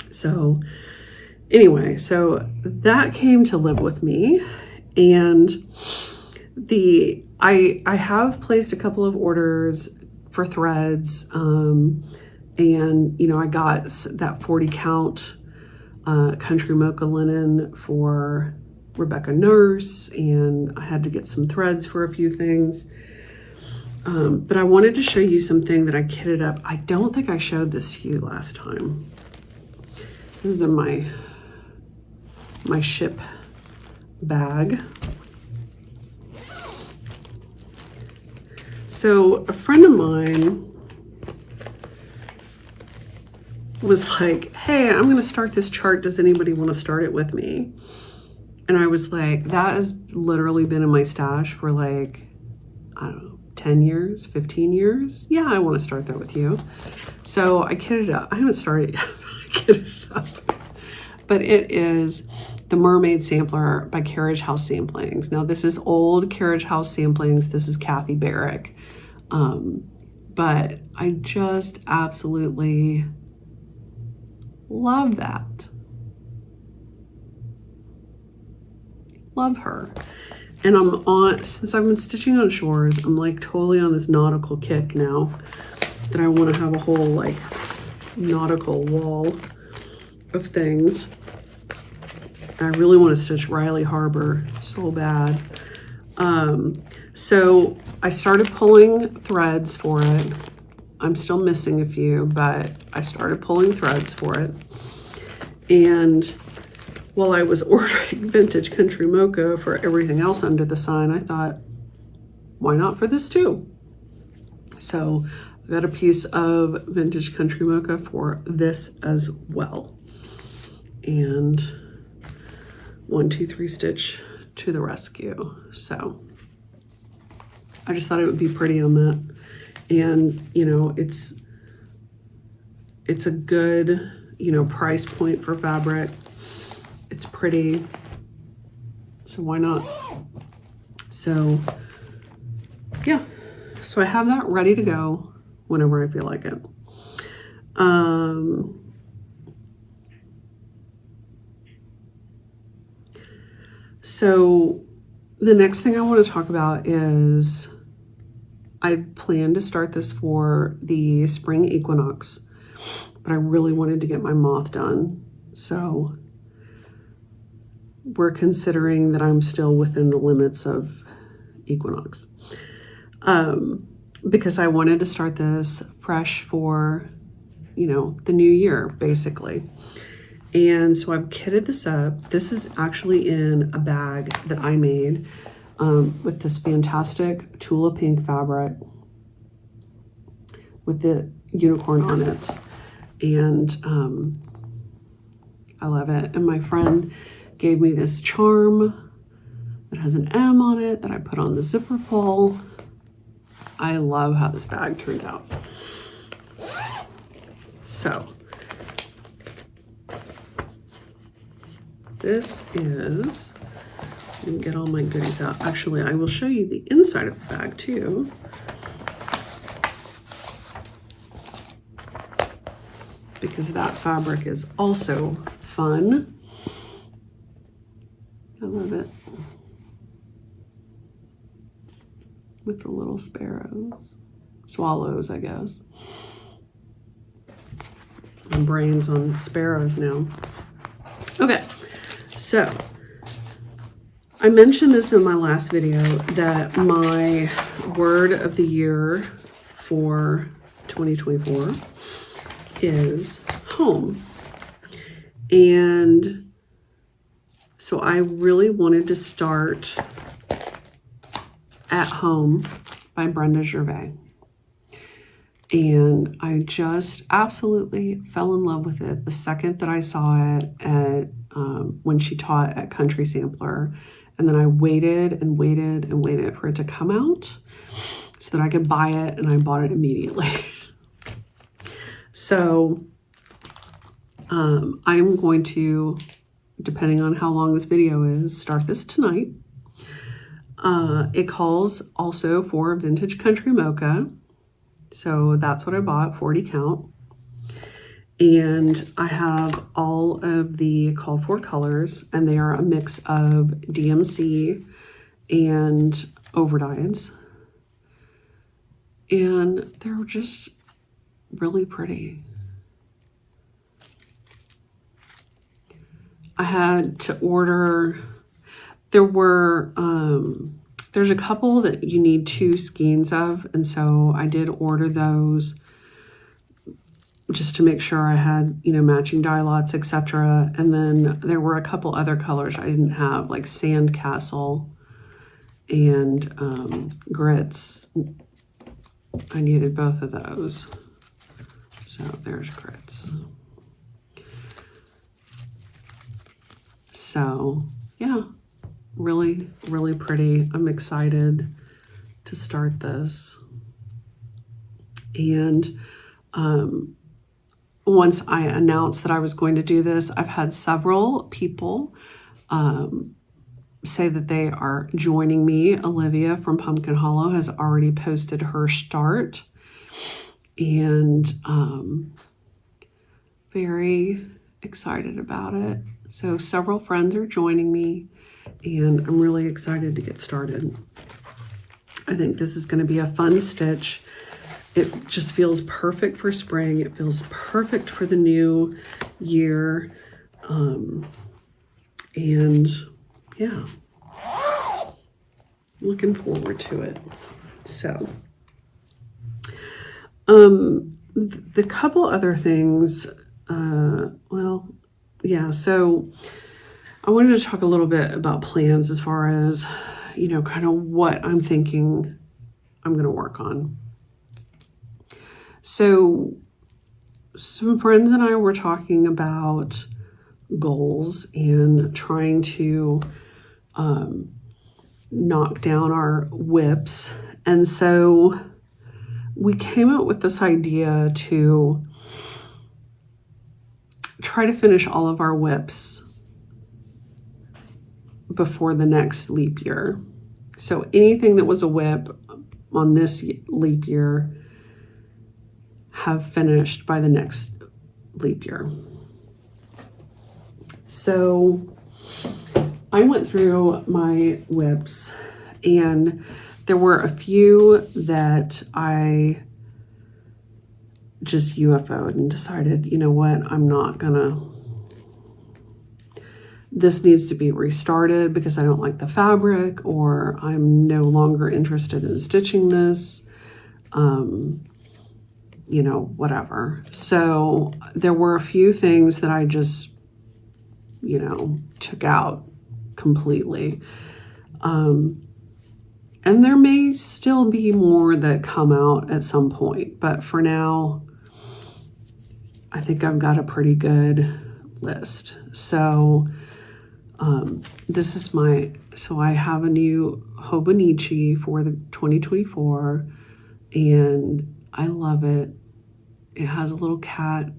So anyway, so that came to live with me, and I have placed a couple of orders for threads, and you know, I got that 40 count country mocha linen for Rebecca Nurse, and I had to get some threads for a few things. But I wanted to show you something that I kitted up. I don't think I showed this to you last time. This is in my ship bag. So a friend of mine was like, hey, I'm gonna start this chart. Does anybody want to start it with me? And I was like, that has literally been in my stash for like, I don't know, 10 years, 15 years. Yeah, I want to start that with you. So I kitted it up. I haven't started yet. I kitted it up. But it is the Mermaid Sampler by Carriage House Samplings. Now this is old Carriage House Samplings. This is Kathy Barrick. But I just absolutely love that. Love her. And I'm on, since I've been stitching on shores, I'm like totally on this nautical kick now, that I want to have a whole like nautical wall of things. I really want to stitch Riley Harbor so bad. So I started pulling threads for it. I'm still missing a few, but I started pulling threads for it. And while I was ordering vintage country mocha for everything else under the sun, I thought, why not for this too? So I got a piece of vintage country mocha for this as well. And 1, 2, 3 stitch to the rescue. So I just thought it would be pretty on that. And, you know, it's a good, you know, price point for fabric. It's pretty, so why not? So yeah, so I have that ready to go whenever I feel like it. So the next thing I want to talk about is I plan to start this for the spring equinox. but I really wanted to get my moth done. So we're considering that I'm still within the limits of equinox. Because I wanted to start this fresh for, you know, the new year, basically. And so I've kitted this up. This is actually in a bag that I made with this fantastic Tula pink fabric with the unicorn on it. And I love it. And my friend gave me this charm that has an M on it that I put on the zipper pull. I love how this bag turned out. So this is, let me get all my goodies out. Actually, I will show you the inside of the bag too. Because that fabric is also fun. I love it. With the little sparrows, swallows, I guess. My brain's on sparrows now. Okay, so I mentioned this in my last video that my word of the year for 2024 is home. And so I really wanted to start At Home by Brenda Gervais. And I just absolutely fell in love with it the second that I saw it at when she taught at Country Sampler. And then I waited and waited and waited for it to come out so that I could buy it, and I bought it immediately. So I'm going to, depending on how long this video is, start this tonight. It calls also for vintage country mocha. So that's what I bought, 40 count. And I have all of the called for colors, and they are a mix of DMC and overdyes. And they're just really pretty. I had to order, there's a couple that you need 2 skeins of, and so I did order those just to make sure I had, you know, matching dye lots, etc. And then there were a couple other colors I didn't have, like Sandcastle and Grits. I needed both of those. So there's Grits. So yeah, really, really pretty. I'm excited to start this. And once I announced that I was going to do this, I've had several people say that they are joining me. Olivia from Pumpkin Hollow has already posted her start, and very excited about it. So several friends are joining me, and I'm really excited to get started. I think this is going to be a fun stitch. It just feels perfect for spring. It feels perfect for the new year. And yeah, looking forward to it. So, the couple other things, well, yeah, so I wanted to talk a little bit about plans as far as, you know, kind of what I'm thinking I'm going to work on. So some friends and I were talking about goals and trying to knock down our whips. And so we came up with this idea to try to finish all of our whips before the next leap year. So anything that was a whip on this leap year have finished by the next leap year. So I went through my whips, and there were a few that I just UFO'd and decided, you know what, this needs to be restarted because I don't like the fabric, or I'm no longer interested in stitching this, you know, whatever. So there were a few things that I just, you know, took out completely. And there may still be more that come out at some point, but for now, I think I've got a pretty good list. So this is so I have a new Hobonichi for the 2024, and I love it. It has a little cat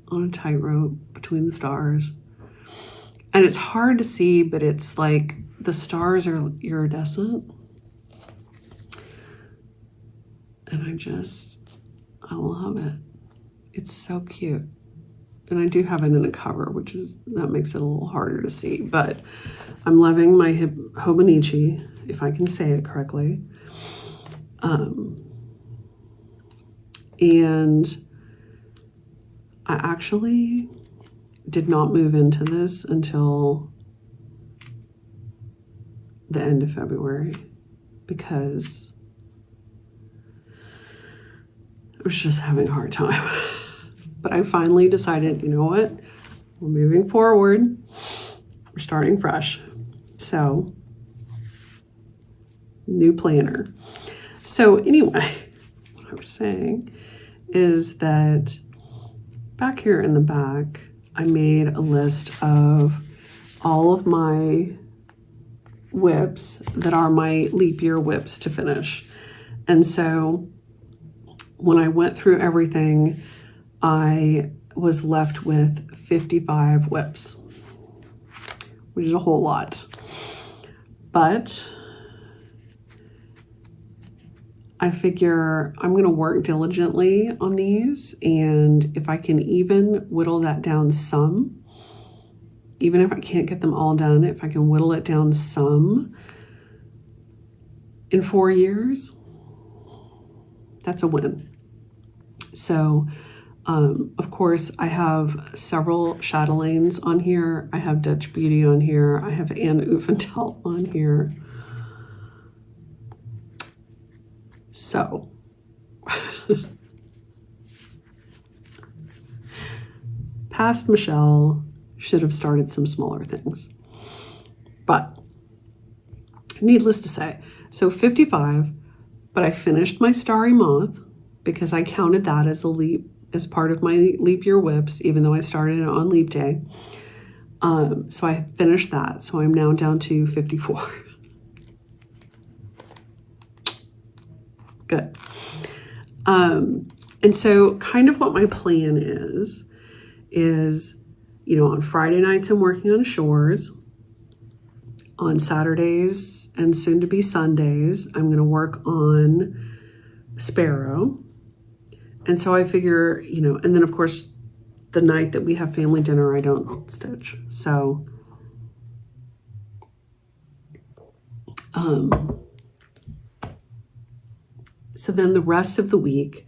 on a tightrope between the stars. And it's hard to see, but it's like the stars are iridescent. And I love it. It's so cute. And I do have it in a cover, that makes it a little harder to see. But I'm loving my Hobonichi, if I can say it correctly. And I actually did not move into this until the end of February because I was just having a hard time. But I finally decided, you know what? We're moving forward. We're starting fresh. So, new planner. So anyway, what I was saying is that back here in the back, I made a list of all of my whips that are my leap year whips to finish. And so when I went through everything, I was left with 55 whips, which is a whole lot. But I figure I'm going to work diligently on these, and if I can even whittle that down some, even if I can't get them all done, if I can whittle it down some in 4 years, that's a win. So, of course, I have several chatelaines on here. I have Dutch Beauty on here. I have Anne Uffenthal on here. So, past Michelle should have started some smaller things. But, needless to say, so 55, but I finished my Starry Moth because I counted that as as part of my leap year whips, even though I started it on leap day. So I finished that. So I'm now down to 54. Good. And so kind of what my plan is, you know, on Friday nights I'm working on shores. On Saturdays and soon to be Sundays, I'm going to work on Sparrow. And so I figure, you know, and then of course the night that we have family dinner, I don't stitch. So, so then the rest of the week,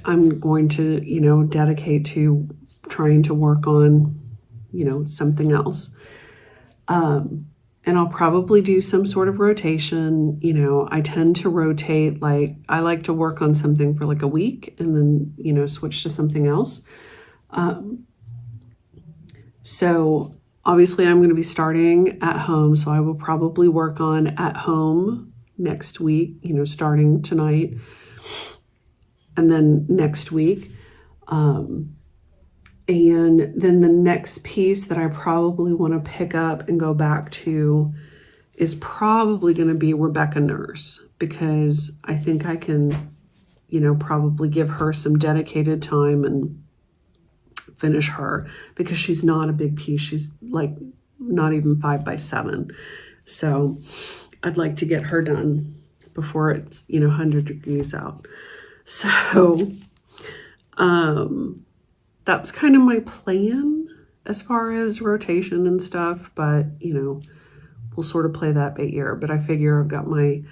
I'm going to, you know, dedicate to trying to work on, you know, something else. And I'll probably do some sort of rotation. You know, I tend to rotate, like I like to work on something for like a week and then, you know, switch to something else. So obviously I'm going to be starting at home. So I will probably work on at home next week, you know, starting tonight and then next week. And then the next piece that I probably want to pick up and go back to is probably going to be Rebecca Nurse, because I think I can, you know, probably give her some dedicated time and finish her, because she's not a big piece. She's like not even 5 by 7. So I'd like to get her done before it's, you know, 100 degrees out. So, that's kind of my plan as far as rotation and stuff, but, you know, we'll sort of play that by ear. But I figure I've got my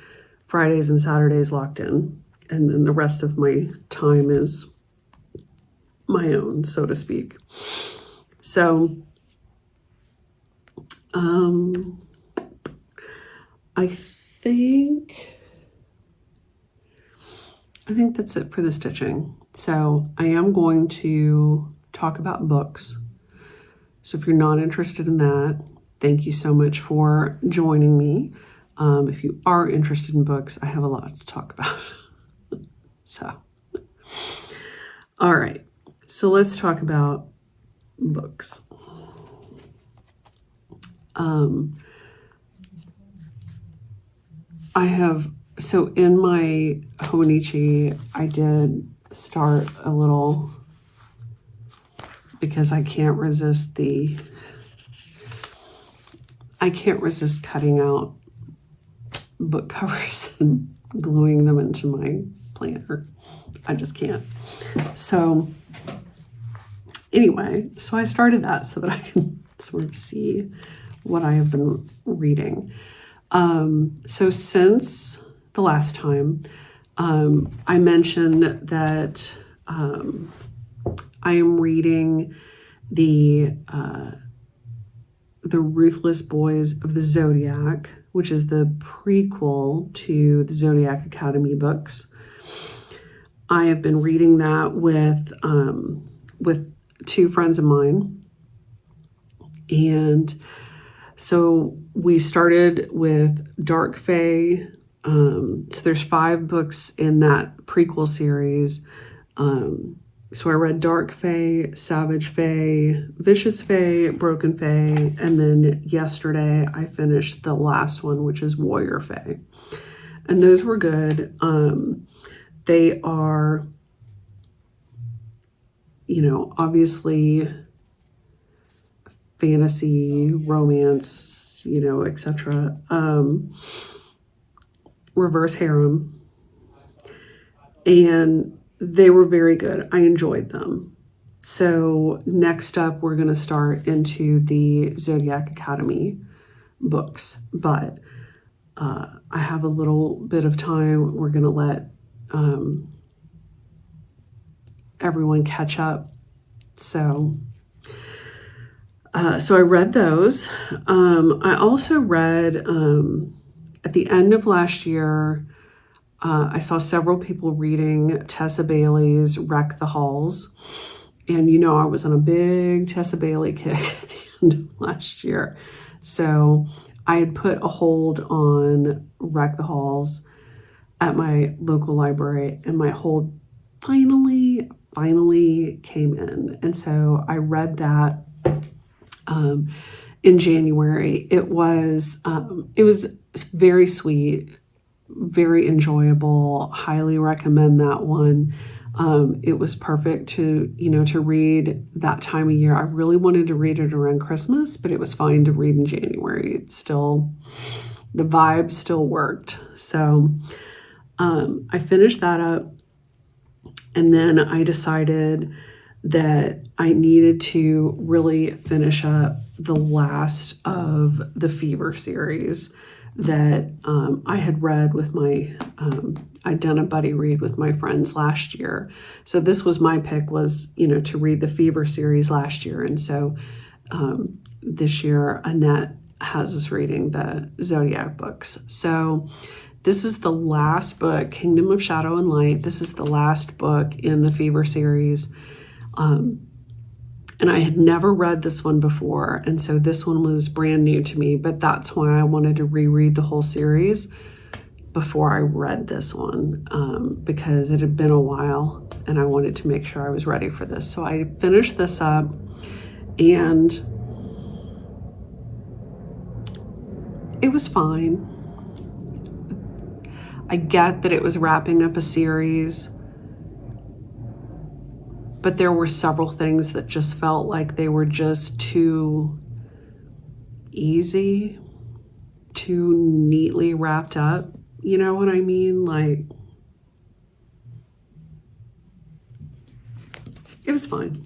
Fridays and Saturdays locked in. and then the rest of my time is my own, so to speak. So I think that's it for the stitching. So I am going to talk about books. So if you're not interested in that, thank you so much for joining me. If you are interested in books, I have a lot to talk about. So, all right. So let's talk about books. So in my Hobonichi, I did start a little, because I can't resist cutting out book covers and gluing them into my planner. I just can't. So anyway, so I started that so that I can sort of see what I have been reading. So since the last time, I mentioned that I am reading the Ruthless Boys of the Zodiac, which is the prequel to the Zodiac Academy books. I have been reading that with two friends of mine. And so we started with Dark Fae. So there's 5 books in that prequel series. So I read Dark Fae, Savage Fae, Vicious Fae, Broken Fae, and then yesterday I finished the last one, which is Warrior Fae. And those were good. They are, obviously fantasy, romance, etc. Reverse harem. And they were very good. I enjoyed them. So next up, we're going to start into the Zodiac Academy books. But I have a little bit of time. We're going to let everyone catch up. So I read those. I also read at the end of last year, I saw several people reading Tessa Bailey's Wreck the Halls. And I was on a big Tessa Bailey kick at the end of last year. So I had put a hold on Wreck the Halls at my local library, and my hold finally came in. And so I read that in January. It was very sweet, very enjoyable. Highly recommend that one. It was perfect to read that time of year. I really wanted to read it around Christmas, but it was fine to read in January. It's still, the vibe still worked. So I finished that up, and then I decided that I needed to really finish up the last of the Fever series that I had read with my, I'd done a buddy read with my friends last year. So this was my pick, was, to read the Fever series last year. And so this year, Annette has us reading the Zodiac books. So this is the last book, Kingdom of Shadow and Light. This is the last book in the Fever series. And I had never read this one before, and so this one was brand new to me, but that's why I wanted to reread the whole series before I read this one, because it had been a while, and I wanted to make sure I was ready for this. So I finished this up, and it was fine. I get that it was wrapping up a series, but there were several things that just felt like they were just too easy, too neatly wrapped up. You know what I mean? Like, it was fine.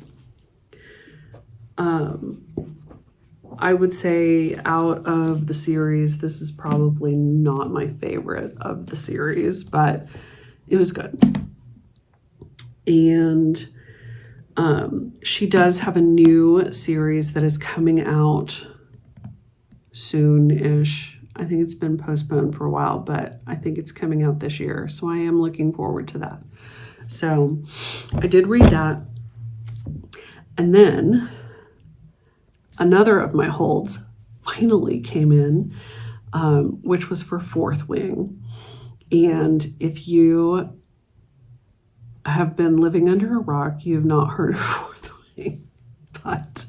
I would say out of the series, this is probably not my favorite of the series, but It was good. And she does have a new series that is coming out soon-ish. I think it's been postponed for a while, but I think it's coming out this year. So I am looking forward to that. So I did read that. And then another of my holds finally came in, which was for Fourth Wing. And if you have been living under a rock, you have not heard of Fourth Wing. But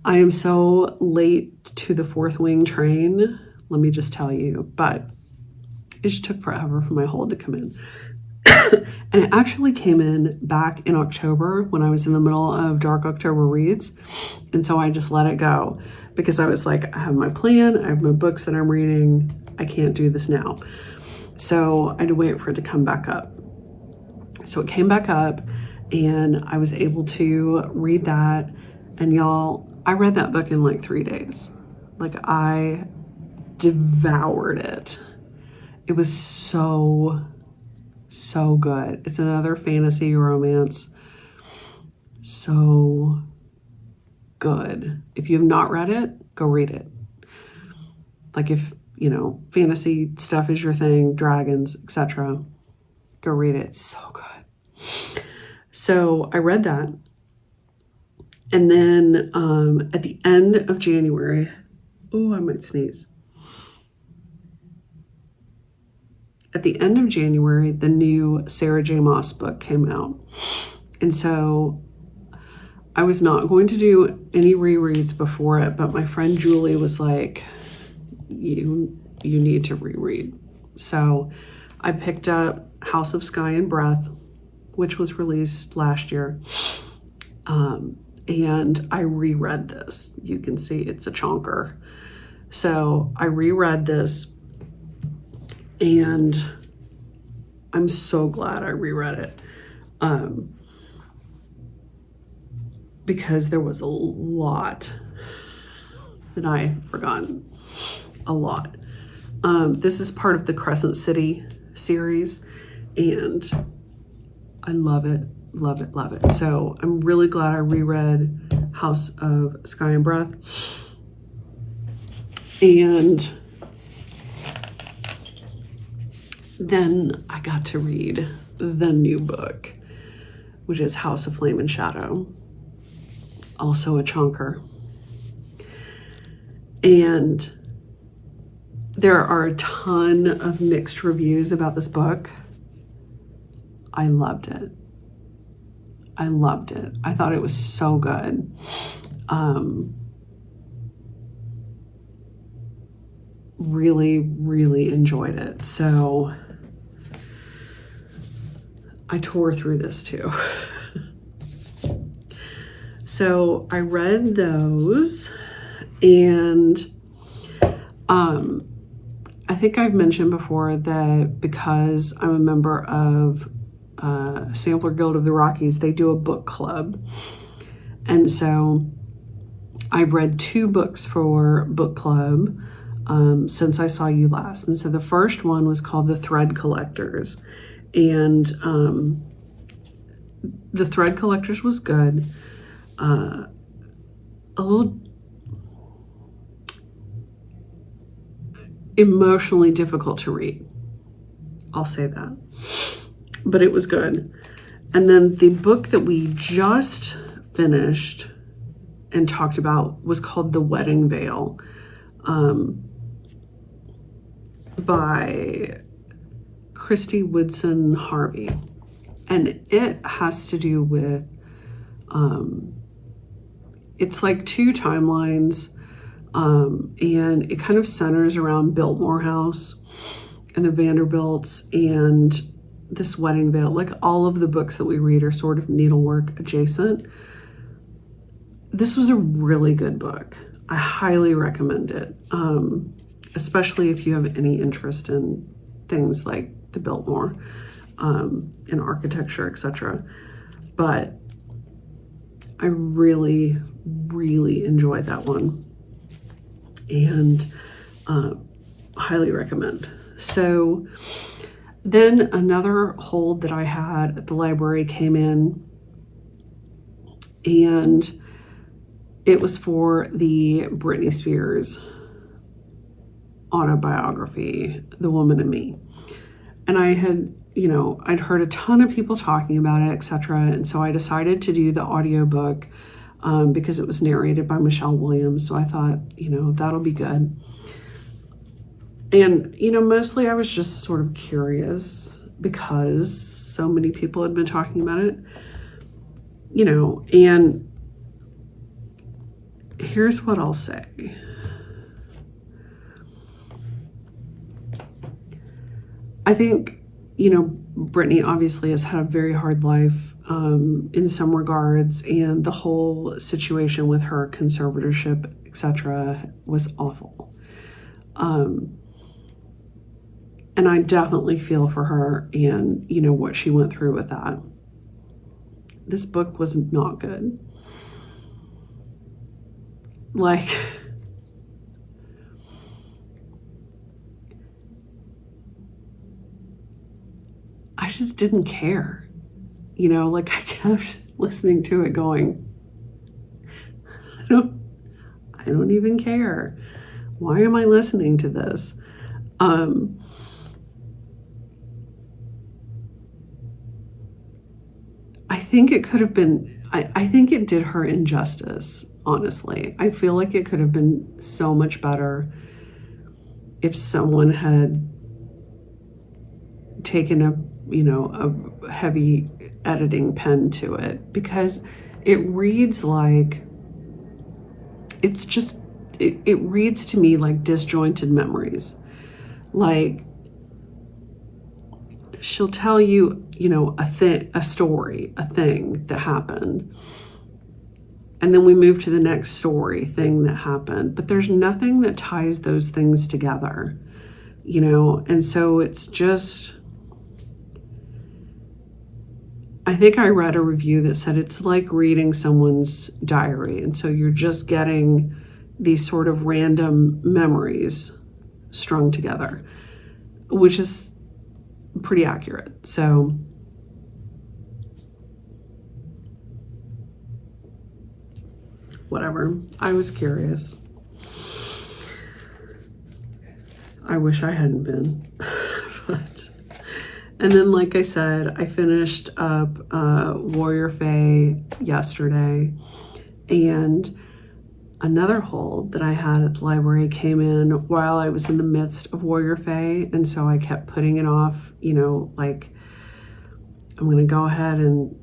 I am so late to the Fourth Wing train, let me just tell you. But it just took forever for my hold to come in. And it actually came in back in October when I was in the middle of Dark October reads. And so I just let it go because I was like, I have my plan, I have my books that I'm reading, I can't do this now. So I had to wait for it to come back up. So it came back up and I was able to read that. And y'all, I read that book in like 3 days. Like I devoured it. It was so good. It's another fantasy romance. So good. If you have not read it, go read it. Like if, you know, fantasy stuff is your thing, dragons, etc., go read it. It's so good. So I read that. And then at the end of January, oh, I might sneeze. At the end of January, the new Sarah J. Maas book came out. And so I was not going to do any rereads before it, but my friend Julie was like, you need to reread. So I picked up House of Sky and Breath, which was released last year. And I reread this. You can see it's a chonker. So I reread this. And I'm so glad I reread it because there was a lot that I had forgotten. A lot. This is part of the Crescent City series, and I love it, love it, love it. So I'm really glad I reread House of Sky and Breath. And then I got to read the new book, which is House of Flame and Shadow, also a chonker. And there are a ton of mixed reviews about this book. I loved it. I loved it. I thought it was so good. Really, really enjoyed it. So I tore through this too. So I read those, and I think I've mentioned before that because I'm a member of Sampler Guild of the Rockies, they do a book club. And so I've read 2 books for book club since I saw you last. And so the first one was called The Thread Collectors. And The Thread Collectors was good. A little emotionally difficult to read. I'll say that. But it was good. And then the book that we just finished and talked about was called The Wedding Veil by Christy Woodson Harvey. And it has to do with, it's like 2 timelines, and it kind of centers around Biltmore House and the Vanderbilts and this wedding veil. Like all of the books that we read are sort of needlework adjacent. This was a really good book. I highly recommend it, especially if you have any interest in things like the Biltmore, in architecture, etc. But I really, really enjoyed that one, and highly recommend. So Then another hold that I had at the library came in, and it was for the Britney Spears autobiography, The Woman in Me. And I had, I'd heard a ton of people talking about it, etc. And so I decided to do the audiobook because it was narrated by Michelle Williams. So I thought, that'll be good. And, mostly I was just sort of curious because so many people had been talking about it, and here's what I'll say. I think, Britney obviously has had a very hard life in some regards, and the whole situation with her conservatorship, etc., was awful. And I definitely feel for her and, what she went through with that. This book was not good. Like, I just didn't care. I kept listening to it going, I don't even care. Why am I listening to this? I think it could have been, I think it did her injustice, honestly. I feel like it could have been so much better if someone had taken a heavy editing pen to it, because it reads like, it's just, it reads to me like disjointed memories. Like, she'll tell you, a story, a thing that happened. And then we move to the next story, thing that happened. But there's nothing that ties those things together, And so it's just, I think I read a review that said it's like reading someone's diary. And so you're just getting these sort of random memories strung together, which is pretty accurate. So whatever. I was curious. I wish I hadn't been. And then, like I said, I finished up Warrior Fae yesterday, and another hold that I had at the library came in while I was in the midst of Warrior Fae, and so I kept putting it off, like, I'm going to go ahead, and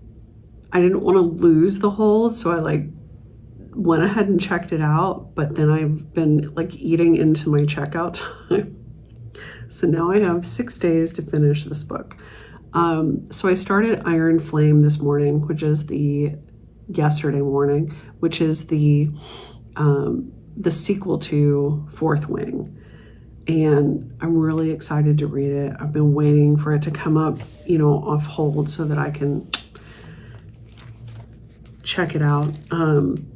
I didn't want to lose the hold, so I went ahead and checked it out, but then I've been eating into my checkout time. So now I have 6 days to finish this book. So I started Iron Flame this morning, which is yesterday morning, which is the sequel to Fourth Wing. And I'm really excited to read it. I've been waiting for it to come up, off hold so that I can check it out. And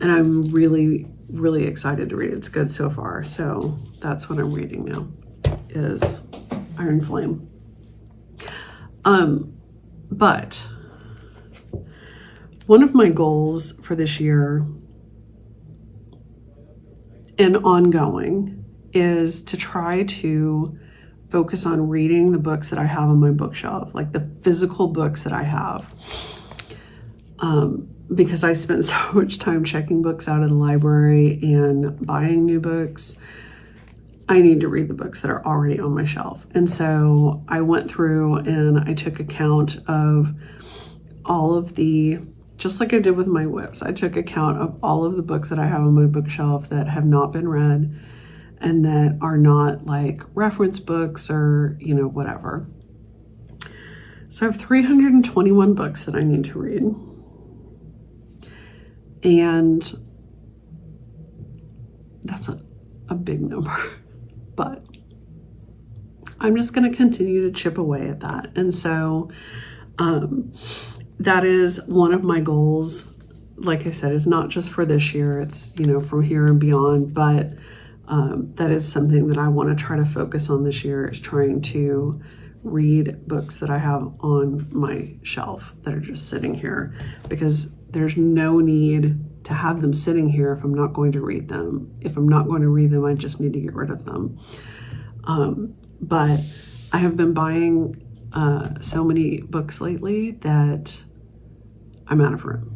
I'm really, really excited to read it. It's good so far. So that's what I'm reading now, is Iron Flame. But one of my goals for this year and ongoing is to try to focus on reading the books that I have on my bookshelf, like the physical books that I have. Because I spent so much time checking books out of the library and buying new books, I need to read the books that are already on my shelf. And so I went through and I took account of all of just like I did with my whips, I took account of all of the books that I have on my bookshelf that have not been read and that are not reference books or, whatever. So I have 321 books that I need to read. And that's a big number, but I'm just going to continue to chip away at that. And so that is one of my goals. Like I said, it's not just for this year, it's, from here and beyond, but That is something that I want to try to focus on this year, is trying to read books that I have on my shelf that are just sitting here, because there's no need to have them sitting here if I'm not going to read them. If I'm not going to read them, I just need to get rid of them. But I have been buying so many books lately that I'm out of room.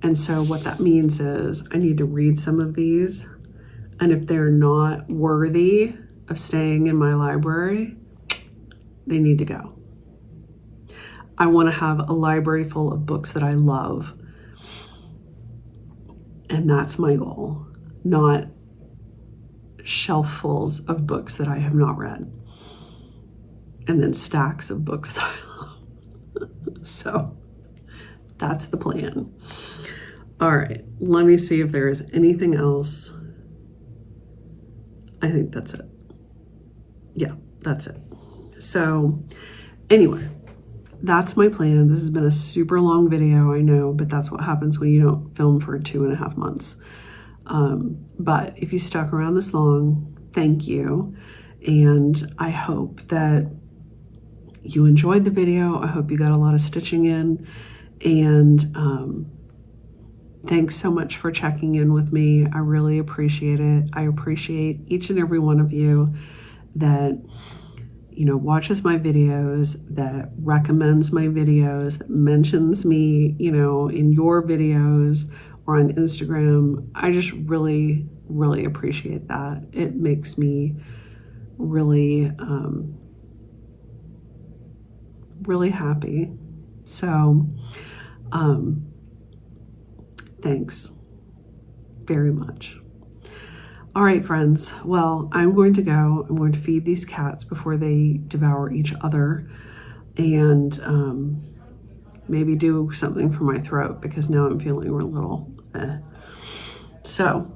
And so what that means is I need to read some of these. And if they're not worthy of staying in my library, they need to go. I want to have a library full of books that I love. And that's my goal, not shelffuls of books that I have not read. And then stacks of books that I love. So that's the plan. All right, let me see if there is anything else. I think that's it. Yeah, that's it. So anyway, that's my plan. This has been a super long video, I know, but that's what happens when you don't film for 2.5 months. But if you stuck around this long, thank you. And I hope that you enjoyed the video. I hope you got a lot of stitching in. And thanks so much for checking in with me. I really appreciate it. I appreciate each and every one of you that watches my videos, that recommends my videos, that mentions me, in your videos or on Instagram. I just really, really appreciate that. It makes me really, really happy. So, thanks very much. All right, friends. Well, I'm going to go. I'm going to feed these cats before they devour each other, and maybe do something for my throat, because now I'm feeling a little So,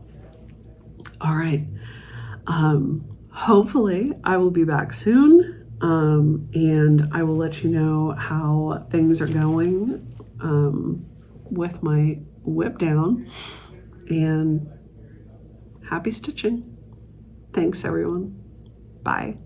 all right. Hopefully I will be back soon, and I will let you know how things are going with my whip down, and happy stitching. Thanks, everyone. Bye.